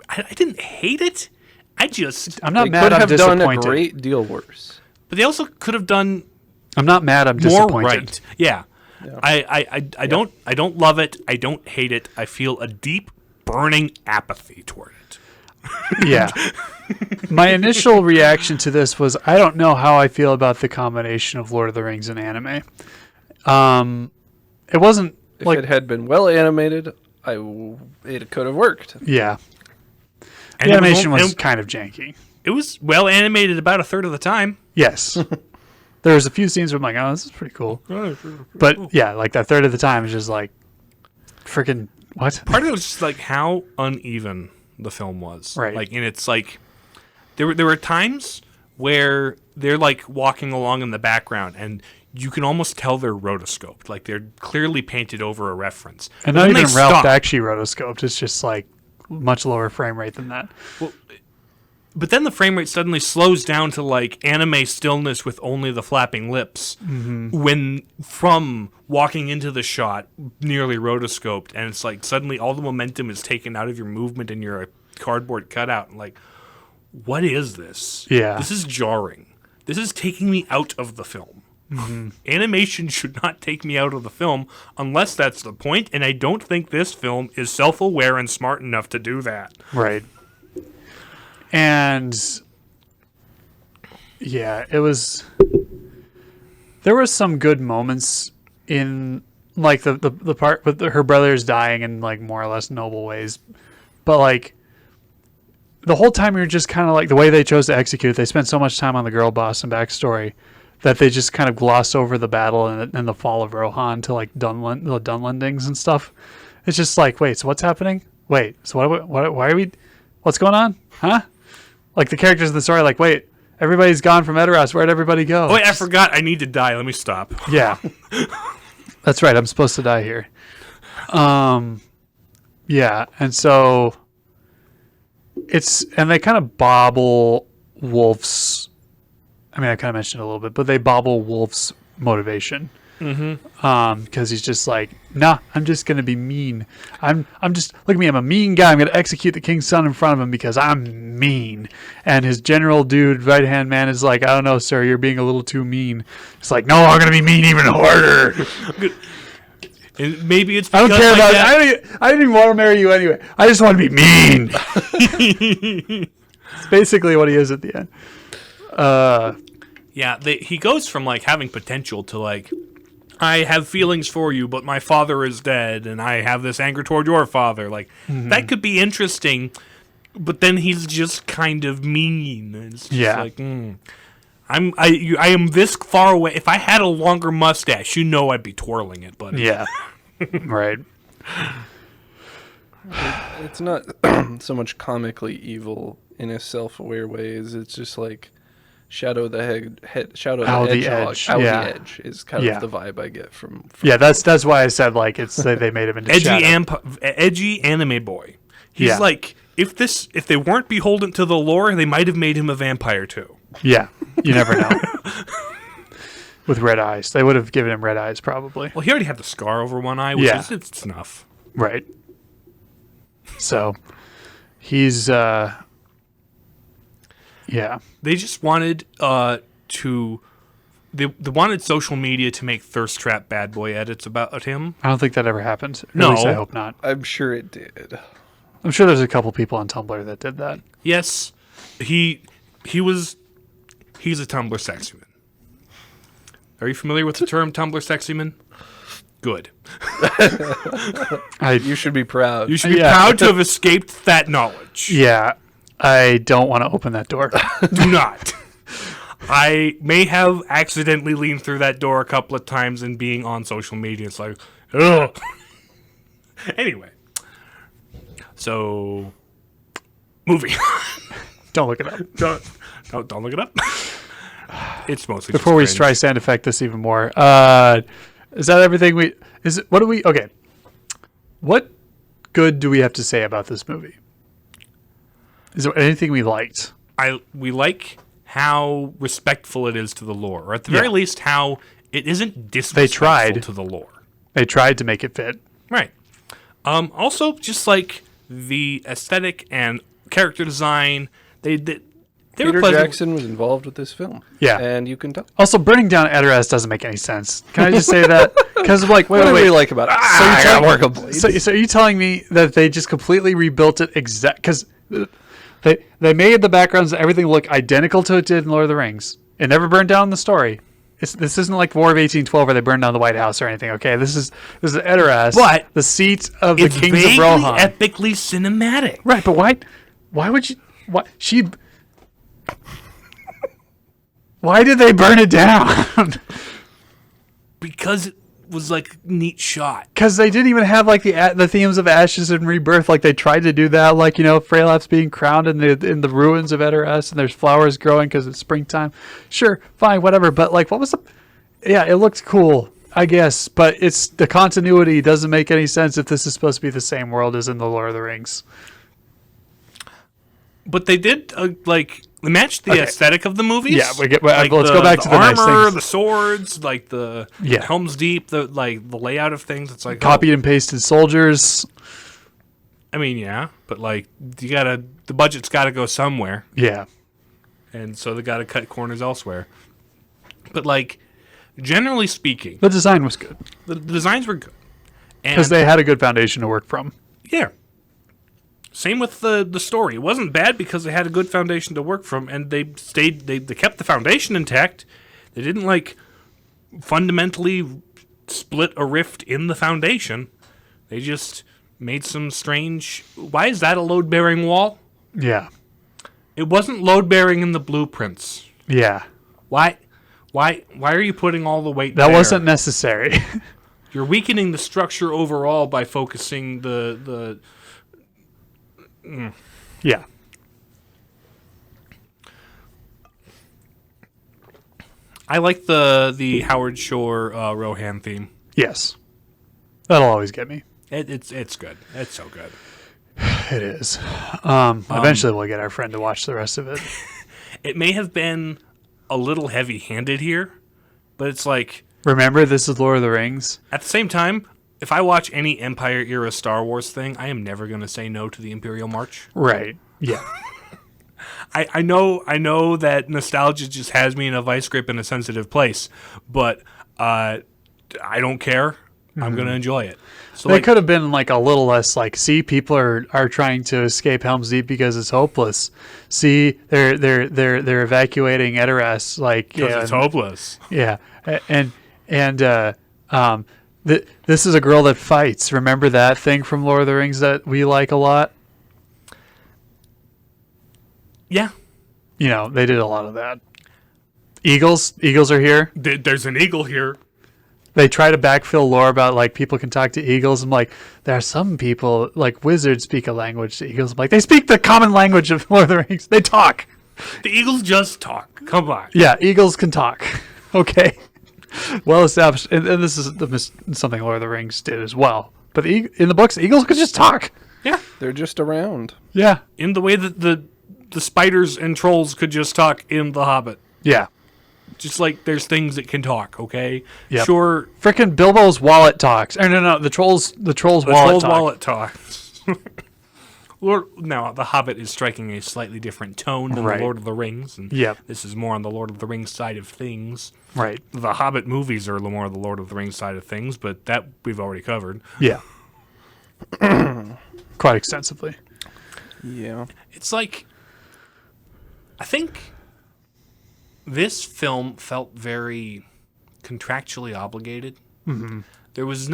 I didn't hate it. I'm not They mad. could I'm have done a disappointed. great deal worse. But they also could have done I'm not mad. I'm more disappointed. right. Yeah. I don't love it. I don't hate it. I feel a deep, burning apathy toward it. Yeah. My initial reaction to this was, I don't know how I feel about the combination of Lord of the Rings and anime. It wasn't If it had been well animated, it could have worked. yeah. And The it was animation only- was kind of janky. It was well animated about a third of the time. Yes. There was a few scenes where I'm like, oh, this is pretty cool. But yeah, like that third of the time is just like, freaking what? Part of it was just like how uneven the film was. Right. Like, and it's like there were times where they're like walking along in the background and you can almost tell they're rotoscoped. Like they're clearly painted over a reference. And But not then even they Ralph stop. Bakshi rotoscoped. It's just like much lower frame rate than that. But then the frame rate suddenly slows down to like anime stillness with only the flapping lips when from walking into the shot nearly rotoscoped, and it's like suddenly all the momentum is taken out of your movement and you're a cardboard cutout. And like, what is this? Yeah. This is jarring. This is taking me out of the film. Animation should not take me out of the film unless that's the point, and I don't think this film is self-aware and smart enough to do that. Right. And yeah, it was. There were some good moments in like the part with her brothers dying in like more or less noble ways, but like the whole time you're just kind of like the way they chose to execute it. They spent so much time on the girl boss and backstory that they just kind of glossed over the battle and the fall of Rohan to like the Dunlendings and stuff. It's just like, wait, so what's happening? Wait, so why are we? What's going on? Huh? Like the characters in the story, like, wait, everybody's gone from Edoras. Where'd everybody go? Oh, wait, I forgot. I need to die. Let me stop. Yeah, that's right. I'm supposed to die here. Yeah, and so and they kind of bobble Wolf's. I mean, I kind of mentioned it a little bit, but they bobble Wolf's motivation. Because he's just like, nah, I'm just gonna be mean. I'm just look at me. I'm a mean guy. I'm gonna execute the king's son in front of him because I'm mean. And his general dude, right hand man, is like, I don't know, sir, you're being a little too mean. It's like, no, I'm gonna be mean even harder. And maybe it's I don't because care like about that. it. I didn't even want to marry you anyway. I just want to be mean. It's basically what he is at the end. Yeah, he goes from like having potential to like, I have feelings for you, but my father is dead, and I have this anger toward your father. Like that could be interesting, but then he's just kind of mean. It's just like, I am this far away. If I had a longer mustache, I'd be twirling it. But Yeah, right. It's not so much comically evil in a self-aware ways. It's just like Shadow the Hedgehog. Out the edge. Out Yeah. the edge is kind of the vibe I get from Yeah, that's why I said like they made him into edgy anime boy. He's like, if they weren't beholden to the lore, they might have made him a vampire too. Yeah, you never know. With red eyes, they would have given him red eyes probably. Well, he already had the scar over one eye, which is it's enough. Right. So he's yeah. They just wanted they wanted social media to make thirst trap bad boy edits about him. I don't think that ever happened. No. At least I hope not. I'm sure it did. I'm sure there's a couple people on Tumblr that did that. Yes, he's a Tumblr sexy man. Are you familiar with the term Tumblr sexy man? Good. You should be proud. You should be proud to have escaped that knowledge. Yeah, I don't want to open that door. Do not. I may have accidentally leaned through that door a couple of times and being on social media. It's like, ugh. Anyway. So, moving on. Don't look it up. Don't look it up. It's mostly Before we just try sound effect this even more. Is that everything okay. What good do we have to say about this movie? Is there anything we liked? We like how respectful it is to the lore, or at the very least, how it isn't disrespectful to the lore. They tried to make it fit. Right. Also, just like the aesthetic and character design, they Peter were pleasant. Jackson was involved with this film. Yeah. And you can tell. Also, burning down Edoras doesn't make any sense. Can I just say that? Because I'm like, What do you like about it? I got more complaints. So are you telling me that they just completely rebuilt it because they made the backgrounds and everything look identical to it did in Lord of the Rings? It never burned down the story. This isn't like War of 1812 where they burned down the White House or anything. Okay, this is Edoras, but the seat of the It's kings of vaguely Rohan. epically cinematic. Right, but why would you? Why did they burn it down? Because it was like a neat shot. Because they didn't even have like the themes of ashes and rebirth. Like they tried to do that, like Freylap's being crowned in the ruins of Edoras, and there's flowers growing because it's springtime. Sure, fine, whatever. But like, what was the? Yeah, it looked cool, I guess. But it's the continuity doesn't make any sense if this is supposed to be the same world as in the Lord of the Rings. But they did they matched the aesthetic of the movies. Yeah, let's go back to the nice armor, things. the swords, like the Helm's Deep, the layout of things. It's like Copied and pasted soldiers. I mean, yeah, but like the budget's got to go somewhere. Yeah, and so they got to cut corners elsewhere. But like, generally speaking, the design was good. The designs were good Because they had a good foundation to work from. Yeah. Same with the story. It wasn't bad because they had a good foundation to work from, and they kept the foundation intact. They didn't like fundamentally split a rift in the foundation. They just made some strange. Why is that a load bearing wall? Yeah. It wasn't load bearing in the blueprints. Yeah. Why are you putting all the weight That there? wasn't necessary. You're weakening the structure overall by focusing the Yeah. I like the Howard Shore Rohan theme. Yes. That'll always get me. It's good. It's so good. It is. Eventually we'll get our friend to watch the rest of it. It may have been a little heavy-handed here, but it's like Remember, this is Lord of the Rings. at the same time, if I watch any Empire era Star Wars thing, I am never going to say no to the Imperial March. Right. Yeah. I know that nostalgia just has me in a vice grip in a sensitive place, but I don't care. I'm going to enjoy it. So They could have been like a little less like, see, people are trying to escape Helm's Deep because it's hopeless. See, they're evacuating Edoras like because it's hopeless. Yeah, this is a girl that fights. Remember that thing from Lord of the Rings that we like a lot? Yeah. You know, they did a lot of that. Eagles are here. There's an eagle here. They try to backfill lore about like people can talk to eagles. I'm like, there are some people like wizards speak a language to eagles. I'm like, they speak the common language of Lord of the Rings. They talk. The eagles just talk. Come on. Yeah, eagles can talk. Okay, well established. And this is something Lord of the Rings did as well. But in the books, eagles could just talk. Yeah. They're just around. Yeah, In the way that the spiders and trolls could just talk in The Hobbit. yeah. Just like there's things that can talk, okay? Yep. Sure, Frickin' Bilbo's wallet talks. Or no, the troll's the wallet troll's talk. wallet talks. Now, The Hobbit is striking a slightly different tone than Right. The Lord of the Rings. And Yep. this is more on the Lord of the Rings side of things. Right. The Hobbit movies are more on the Lord of the Rings side of things, but that we've already covered. Yeah. Quite extensively. Yeah. It's like, I think this film felt very contractually obligated. Mm-hmm. There was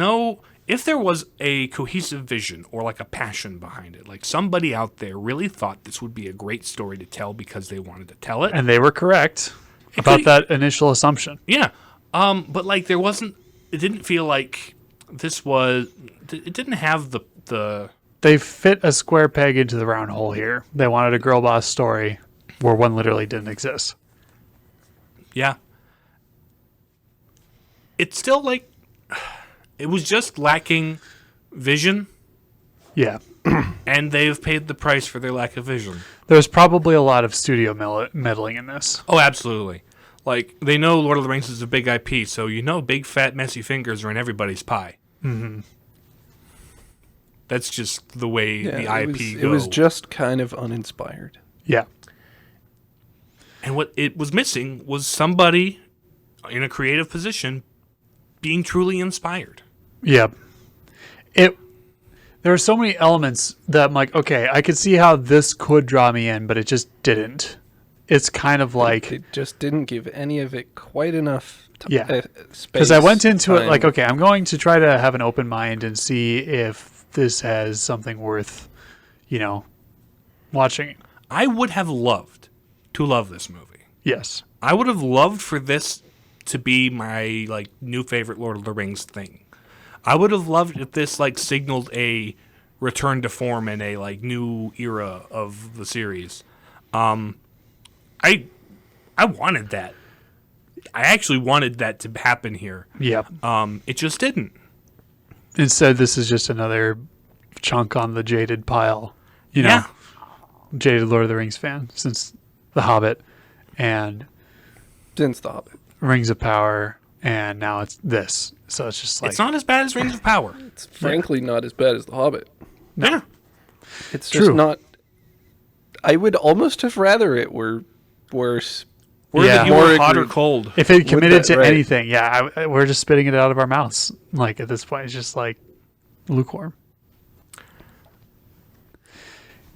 if there was a cohesive vision or like a passion behind it, like somebody out there really thought this would be a great story to tell because they wanted to tell it. And they were correct about that initial assumption. Yeah. But like there wasn't, it didn't feel like this was, it didn't have the They fit a square peg into the round hole here. They wanted a girl boss story where one literally didn't exist. yeah. It's still like, it was just lacking vision, Yeah. and they've paid the price for their lack of vision. There's probably a lot of studio meddling in this. Oh, absolutely. Like, they know Lord of the Rings is a big IP, so you know big, fat, messy fingers are in everybody's pie. Mm-hmm. That's just the way Yeah, the it IP was, goes. it was just kind of uninspired. Yeah. And what it was missing was somebody in a creative position being truly inspired. Yeah. There are so many elements that I'm like, okay, I could see how this could draw me in, but it just didn't. It's kind of like, It just didn't give any of it quite enough Yeah. space. because I went into it time. like, okay, I'm going to try to have an open mind and see if this has something worth, watching. I would have loved to love this movie. Yes. I would have loved for this to be my new favorite Lord of the Rings thing. I would have loved if this signaled a return to form in a new era of the series. I wanted that. I actually wanted that to happen here. Yep. It just didn't. Instead, this is just another chunk on the jaded pile. Yeah. Jaded Lord of the Rings fan since The Hobbit and Since The Hobbit. Rings of Power, and now it's this. So it's just like, It's not as bad as Rings of Power. It's frankly not as bad as The Hobbit. Yeah. It's just True. not. I would almost have rather it were worse. Yeah. You more were hot or agree- cold. if it committed that, to right. anything, we're just spitting it out of our mouths. At this point, it's just lukewarm.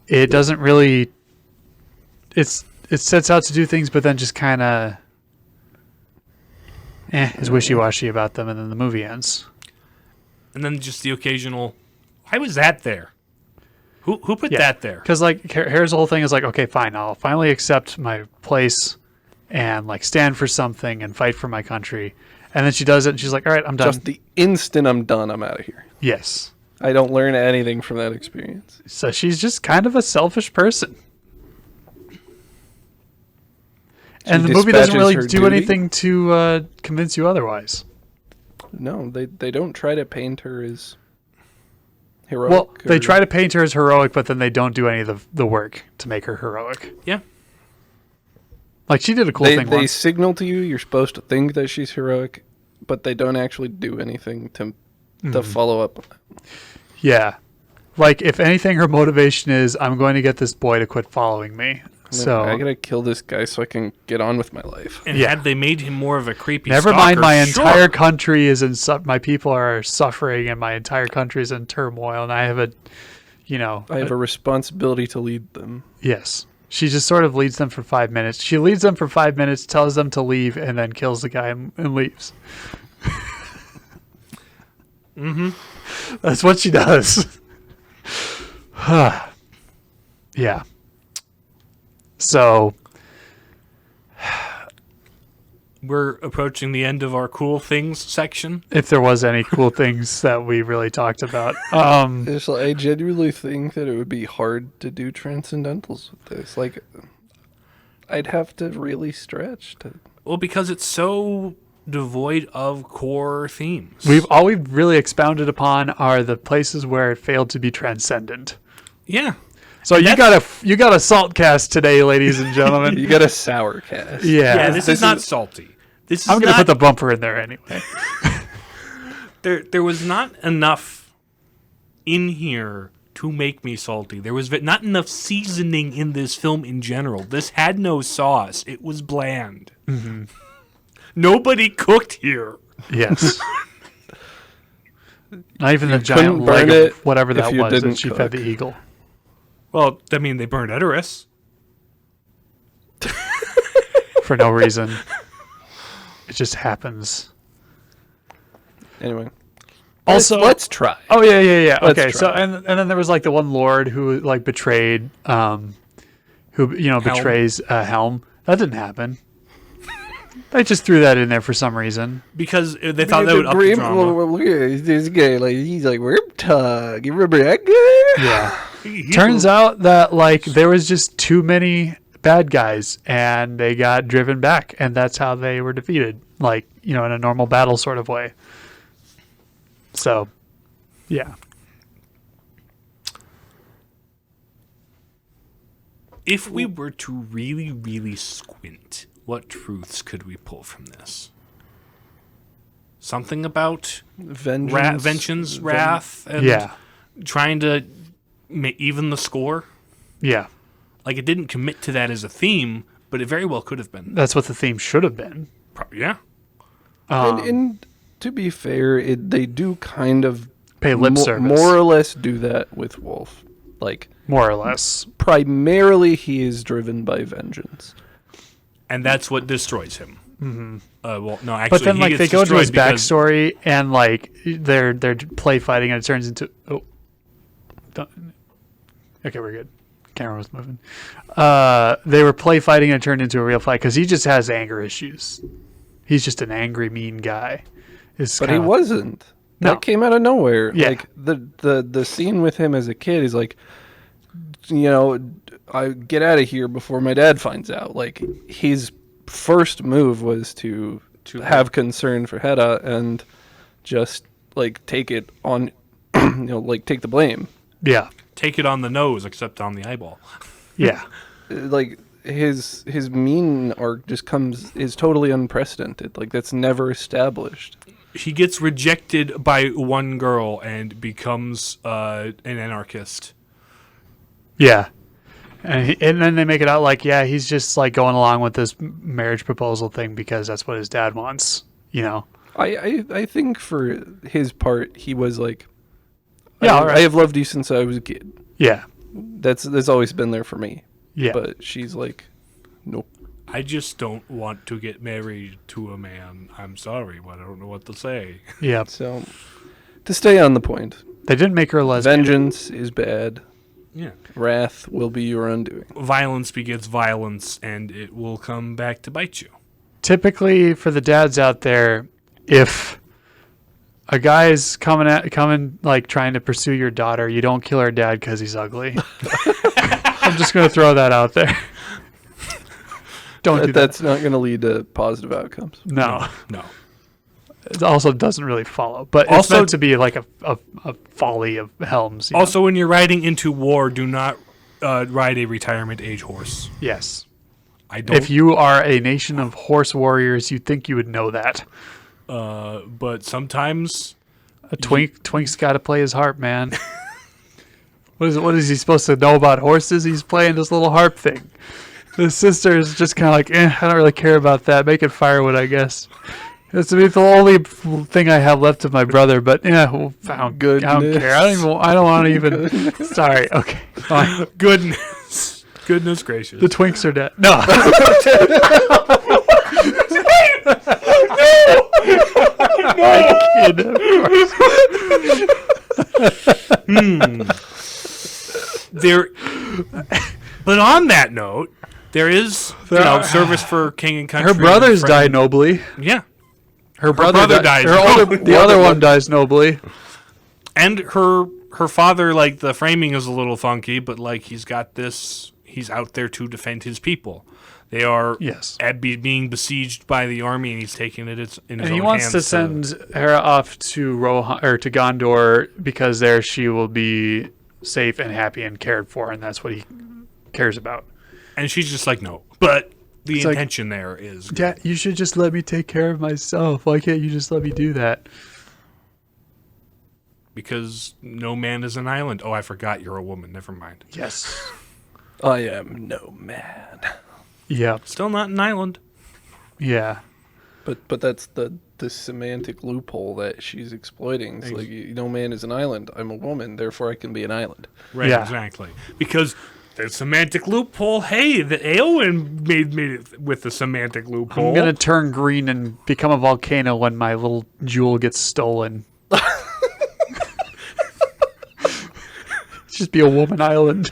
it doesn't really. It sets out to do things, but then just kind of is wishy-washy about them, and then the movie ends. And then just the occasional, why was that there? Who put that there? Because like Hera's whole thing is like, okay, fine, I'll finally accept my place and like stand for something and fight for my country. And then she does it, and she's like, all right, I'm done. Just the instant I'm done, I'm out of here. Yes. I don't learn anything from that experience. So she's just kind of a selfish person. And the movie doesn't really do anything to convince you otherwise. No, they don't try to paint her as heroic. Well, they try to paint her as heroic, but then they don't do any of the work to make her heroic. Yeah. Like, she did a cool thing They once. signal to you you're supposed to think that she's heroic, but they don't actually do anything to follow up on that. Yeah. Like, if anything, her motivation is, I'm going to get this boy to quit following me. So I gotta kill this guy so I can get on with my life. And had they made him more of a creepy never stalker, mind, my sure. entire country is in my people are suffering, and my entire country is in turmoil, and I have a responsibility to lead them. Yes. She just sort of leads them for 5 minutes. She leads them for 5 minutes, tells them to leave, and then kills the guy and leaves. Mm-hmm. That's what she does. Yeah. So we're approaching the end of our cool things section. If there was any cool things that we really talked about. I genuinely think that it would be hard to do transcendentals with this. Like, I'd have to really stretch to... Well, because it's so devoid of core themes. All we've really expounded upon are the places where it failed to be transcendent. Yeah. So you got a salt cast today, ladies and gentlemen. You got a sour cast. Yeah. This is not salty. This is I'm going to put the bumper in there anyway. There was not enough in here to make me salty. There was not enough seasoning in this film in general. This had no sauce. It was bland. Mm-hmm. Nobody cooked here. Yes. Not even the giant leg of whatever that was that she fed the eagle. Well, I mean, they burned Edoras. For no reason. It just happens. Anyway. Also, let's try. Oh, yeah. Let's okay, try. so and then there was like the one lord who like betrayed, betrays Helm. That didn't happen. They just threw that in there for some reason. Because they thought that would up the drama. Look at this guy. Like, he's like, Riptug. You remember that guy? Yeah. Turns out that like there was just too many bad guys, and they got driven back, and that's how they were defeated. Like, in a normal battle sort of way. So, yeah. If we were to really, really squint, what truths could we pull from this? Something about vengeance, wrath, and trying to even the score? Yeah. Like, it didn't commit to that as a theme, but it very well could have been. That's what the theme should have been. Yeah. And to be fair, they do kind of pay lip service. More or less do that with Wolf. Like, more or less. Primarily, he is driven by vengeance. And that's what destroys him. Mm-hmm. Well, no, actually, but then like they go into his backstory and like they're play fighting and it turns into okay, we're good. Camera was moving. They were play fighting and it turned into a real fight because he just has anger issues. He's just an angry, mean guy. But he wasn't. No. That came out of nowhere. Yeah. Like the scene with him as a kid is like, I get out of here before my dad finds out. Like, his first move was to have concern for Hedda and just like take it on, like take the blame. Yeah. Take it on the nose, except on the eyeball. Yeah. Like his mean arc just is totally unprecedented. Like, that's never established. He gets rejected by one girl and becomes an anarchist. Yeah. And then they make it out like, yeah, he's just like going along with this marriage proposal thing because that's what his dad wants, I think for his part, he was like, yeah, all right. I have loved you since I was a kid. Yeah. That's always been there for me. Yeah. But she's like, nope. I just don't want to get married to a man. I'm sorry, but I don't know what to say. Yeah. So, to stay on the point, They didn't make her a lesbian. vengeance is bad. Yeah. Wrath will be your undoing. Violence begets violence, and it will come back to bite you. Typically, for the dads out there, if a guy's coming like trying to pursue your daughter, you don't kill her dad because he's ugly. I'm just gonna throw that out there. Don't do that. That's not going to lead to positive outcomes. No. No. It also doesn't really follow, but it's Also- meant to be like a folly of Helms. you know? Also, when you're riding into war, do not ride a retirement age horse. Yes. I don't. If you are a nation of horse warriors, you'd think you would know that. But sometimes Twink's got to play his harp, man. What is he supposed to know about horses? He's playing this little harp thing. The sister is just kind of like, I don't really care about that. Make it firewood, I guess. It's the only thing I have left of my brother, but yeah, well, I don't care. I don't want to even. Sorry. Okay. Fine. goodness gracious. The Twinks are dead. No. There, but on that note, there is service for king and country. Her brothers and die friend. nobly. Yeah, Her brother dies. The other one dies nobly. and her father, like the framing is a little funky, but like he's got this. He's out there to defend his people. They are being besieged by the army, and he's taking it in his own hands. And he wants to send Hera off to to Gondor because there she will be safe and happy and cared for, and that's what he cares about. And she's just like, no. But the It's intention there is... Dad, you should just let me take care of myself. Why can't you just let me do that? Because no man is an island. Oh, I forgot you're a woman. Never mind. Yes. I am no man. Yeah. Still not an island. Yeah. But that's the semantic loophole that she's exploiting. It's like, no man is an island. I'm a woman, therefore I can be an island. Right, Yeah. exactly. Because the semantic loophole, hey, the Eowyn made it with the semantic loophole. I'm going to turn green and become a volcano when my little jewel gets stolen. Just be a woman island.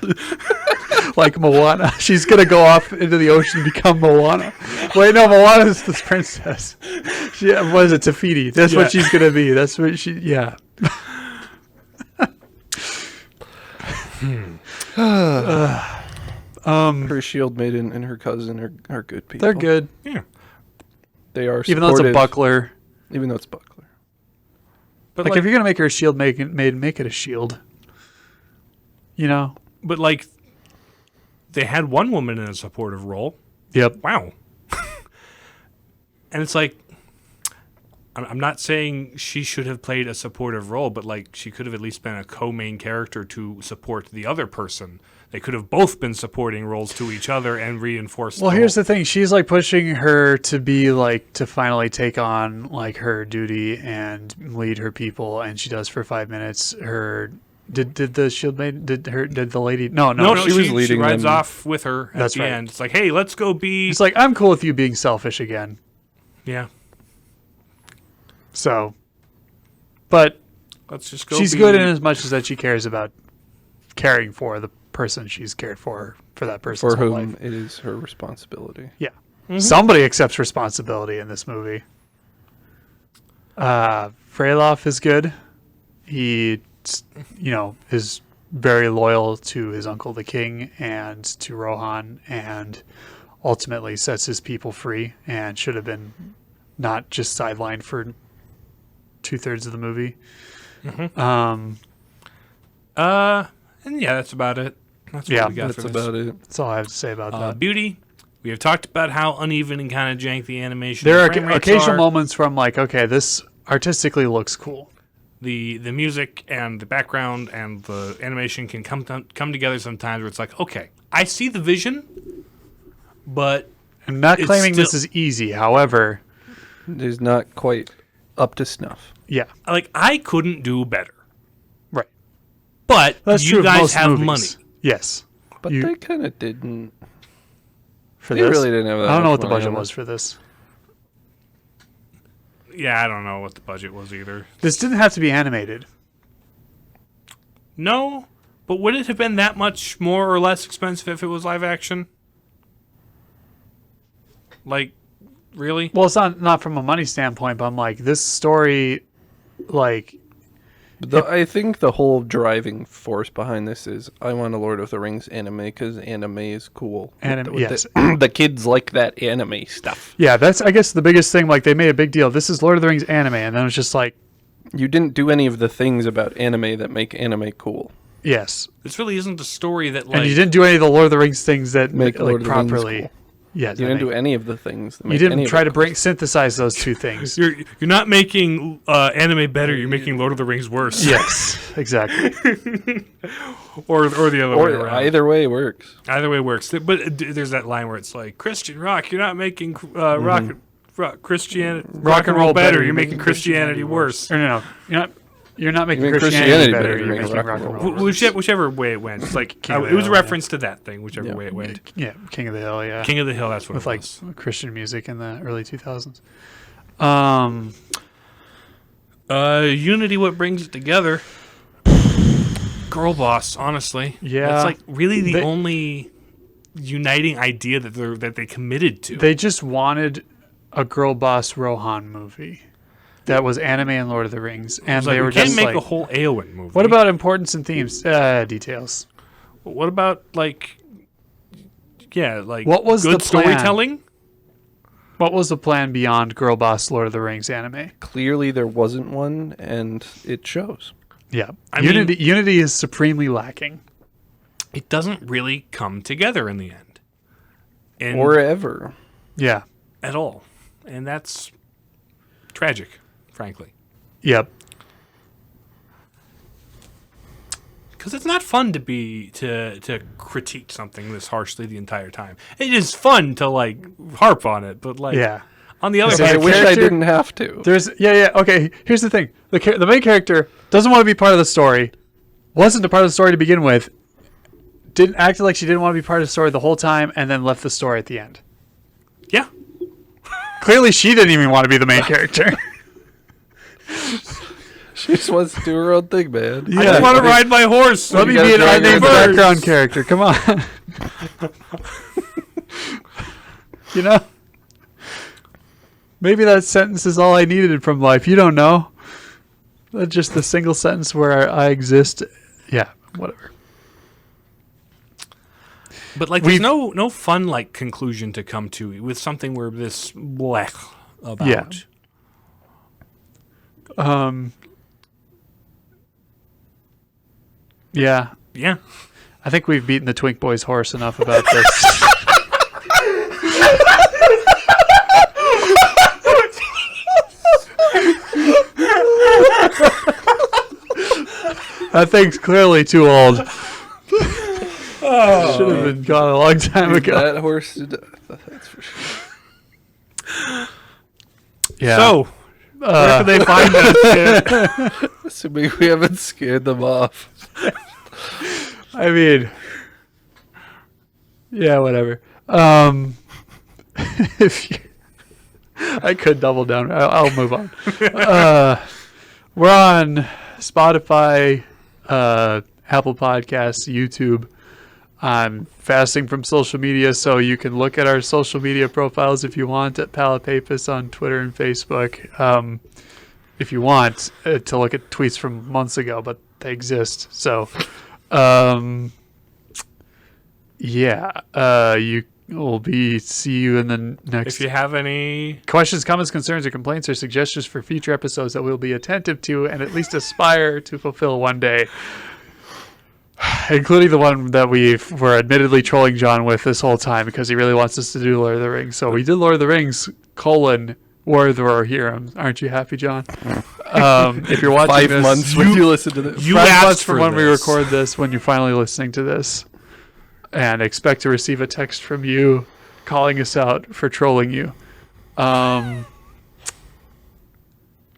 Like Moana. She's going to go off into the ocean and become Moana. Wait, no, Moana's the princess. What is it, Tafiti? That's what she's going to be. That's what she, yeah. Her shield maiden and her cousin are good people. They're good. Yeah. They are supportive. Even though it's a buckler. Even though it's buckler. But Like, if you're going to make her a shield maiden, make it a shield. You know? But like, they had one woman in a supportive role. Yep. Wow. And it's like, I'm not saying she should have played a supportive role, but like she could have at least been a co-main character to support the other person. They could have both been supporting roles to each other and reinforced. Well, here's the thing. She's like pushing her to be like, to finally take on like her duty and lead her people. And she does for 5 minutes. Did the shield maiden, did the lady? No, she was leading She rides them. off with her at That's the right. end. It's like, hey, let's go be. It's like, I'm cool with you being selfish again. Yeah. So, but Let's just go. she's be- good in as much as that she cares about caring for the person she's cared for that person's For whole whom life. it is her responsibility. Yeah. Somebody accepts responsibility in this movie. Freyloff is good. He, is very loyal to his uncle, the king, and to Rohan, and ultimately sets his people free and should have been not just sidelined for 2/3 of the movie. And yeah, that's about it. That's Yeah, what we got That's for this. about it. That's all I have to say about that. Beauty. We have talked about how uneven and kind of jank the animation. There frame are rates occasional are. moments where I'm like, okay, this artistically looks cool. The music and the background and the animation can come together sometimes where it's like, okay, I see the vision, but I'm not It's claiming this still- is easy. However, It is not quite up to snuff. yeah, like I couldn't do better. right. But That's true you of guys most have movies. money. Yes. But they kind of didn't. For They this? really didn't have that I don't know much what the money budget on was for this. Yeah, I don't know what the budget was either. This didn't have to be animated. No, but would it have been that much more or less expensive if it was live action? Like, really? Well, it's not from a money standpoint, but I'm like, this story, like, I think the whole driving force behind this is I want a Lord of the Rings anime because anime is cool. Yes. The kids like that anime stuff. Yeah, that's, I guess, the biggest thing. Like, they made a big deal. This is Lord of the Rings anime, and then it was just like, You didn't do any of the things about anime that make anime cool. yes. This really isn't a story that, like... And you didn't do any of the Lord of the Rings things that Make like Lord of the Rings properly. cool. Yeah, You didn't do any of the things. That You make didn't any of try it to cool. synthesize those two things. You're not making anime better. You're making Lord of the Rings worse. Yes, exactly. or the other way Or around. either way works. Either way works. But there's that line where it's like, Christian rock, you're not making Christianity rock and roll better. You're making Christianity worse. Or no, you're not making You make Christianity Christianity better. better, You're you making make rock and roll worse. Whichever way it went. It's like King of it the was a Hill, reference to that thing. Whichever way it went. Yeah, King of the Hill. Yeah, King of the Hill. That's what with it like was. Christian music in the early 2000s. Unity, what brings it together? Girl boss, honestly. Yeah. That's like really the They- only uniting idea that they committed to. They just wanted a girl boss Rohan movie that was anime and Lord of the Rings, and It's like, they were we can't just make like, a whole Eowyn movie. what about importance and themes? Details. What about like What was good the plan? storytelling? What was the plan beyond girl boss Lord of the Rings anime? Clearly there wasn't one, and it shows. Yeah, I mean- Unity is supremely lacking. It doesn't really come together in the end. And Or ever. Yeah. at all. And that's tragic, frankly. Yep. Because it's not fun to critique something this harshly the entire time. It is fun to like harp on it, but like Yeah. on the other So I hand, the wish I character- didn't have to. There's okay. Here's the thing: the main character doesn't want to be part of the story. Wasn't a part of the story to begin with. Didn't act like she didn't want to be part of the story the whole time, and then left the story at the end. yeah, Clearly, she didn't even want to be the main character. She just wants to do her own thing, man. I just want to ride my horse. Let me gotta be an drag her unnamed first. background character. Come on. You know? Maybe that sentence is all I needed from life. You don't know. That's just the single sentence where I exist. Yeah, whatever. But like, there's no fun like conclusion to come to with something we're this blech about. Yeah. Yeah. Yeah. I think we've beaten the Twink Boys horse enough about this. That thing's clearly too old. Should have been gone a long time ago. That horse to death. That's for sure. Yeah. So, where can they find us? Assuming we haven't scared them off. I mean, yeah, whatever. If you, I could double down. I'll move on. We're on Spotify, Apple Podcasts, YouTube. I'm fasting from social media, so you can look at our social media profiles if you want at Palapapus on Twitter and Facebook. If you want to look at tweets from months ago, but they exist. So, you will see you in the next. If you have any, Questions, comments, concerns, or complaints or suggestions for future episodes that we'll be attentive to and at least aspire to fulfill one day, including the one that we were admittedly trolling John with this whole time because he really wants us to do Lord of the Rings. So we did Lord of the Rings, War of the Rohirrim. Aren't you happy, John? If you're watching 5 this, months when you listen to this. you 5 asked months for from when we this. record this, when you're finally listening to this, and expect to receive a text from you calling us out for trolling you. I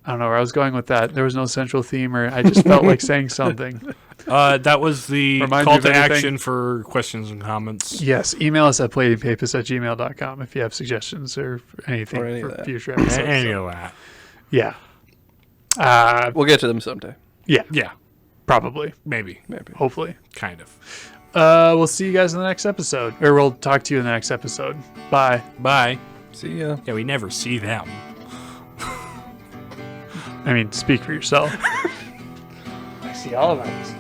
don't know where I was going with that. There was no central theme, or I just felt like saying something. That was the Remind call me of to anything? action for questions and comments. Yes, email us at platingpapers@gmail.com if you have suggestions or anything Or any of for that. future episodes. Any of that. Yeah. We'll get to them someday. Yeah, Yeah, probably. maybe. Hopefully. Kind of. We'll see you guys in the next episode. Or we'll talk to you in the next episode. Bye. Bye. See ya. Yeah, we never see them. I mean, speak for yourself. I see all of us.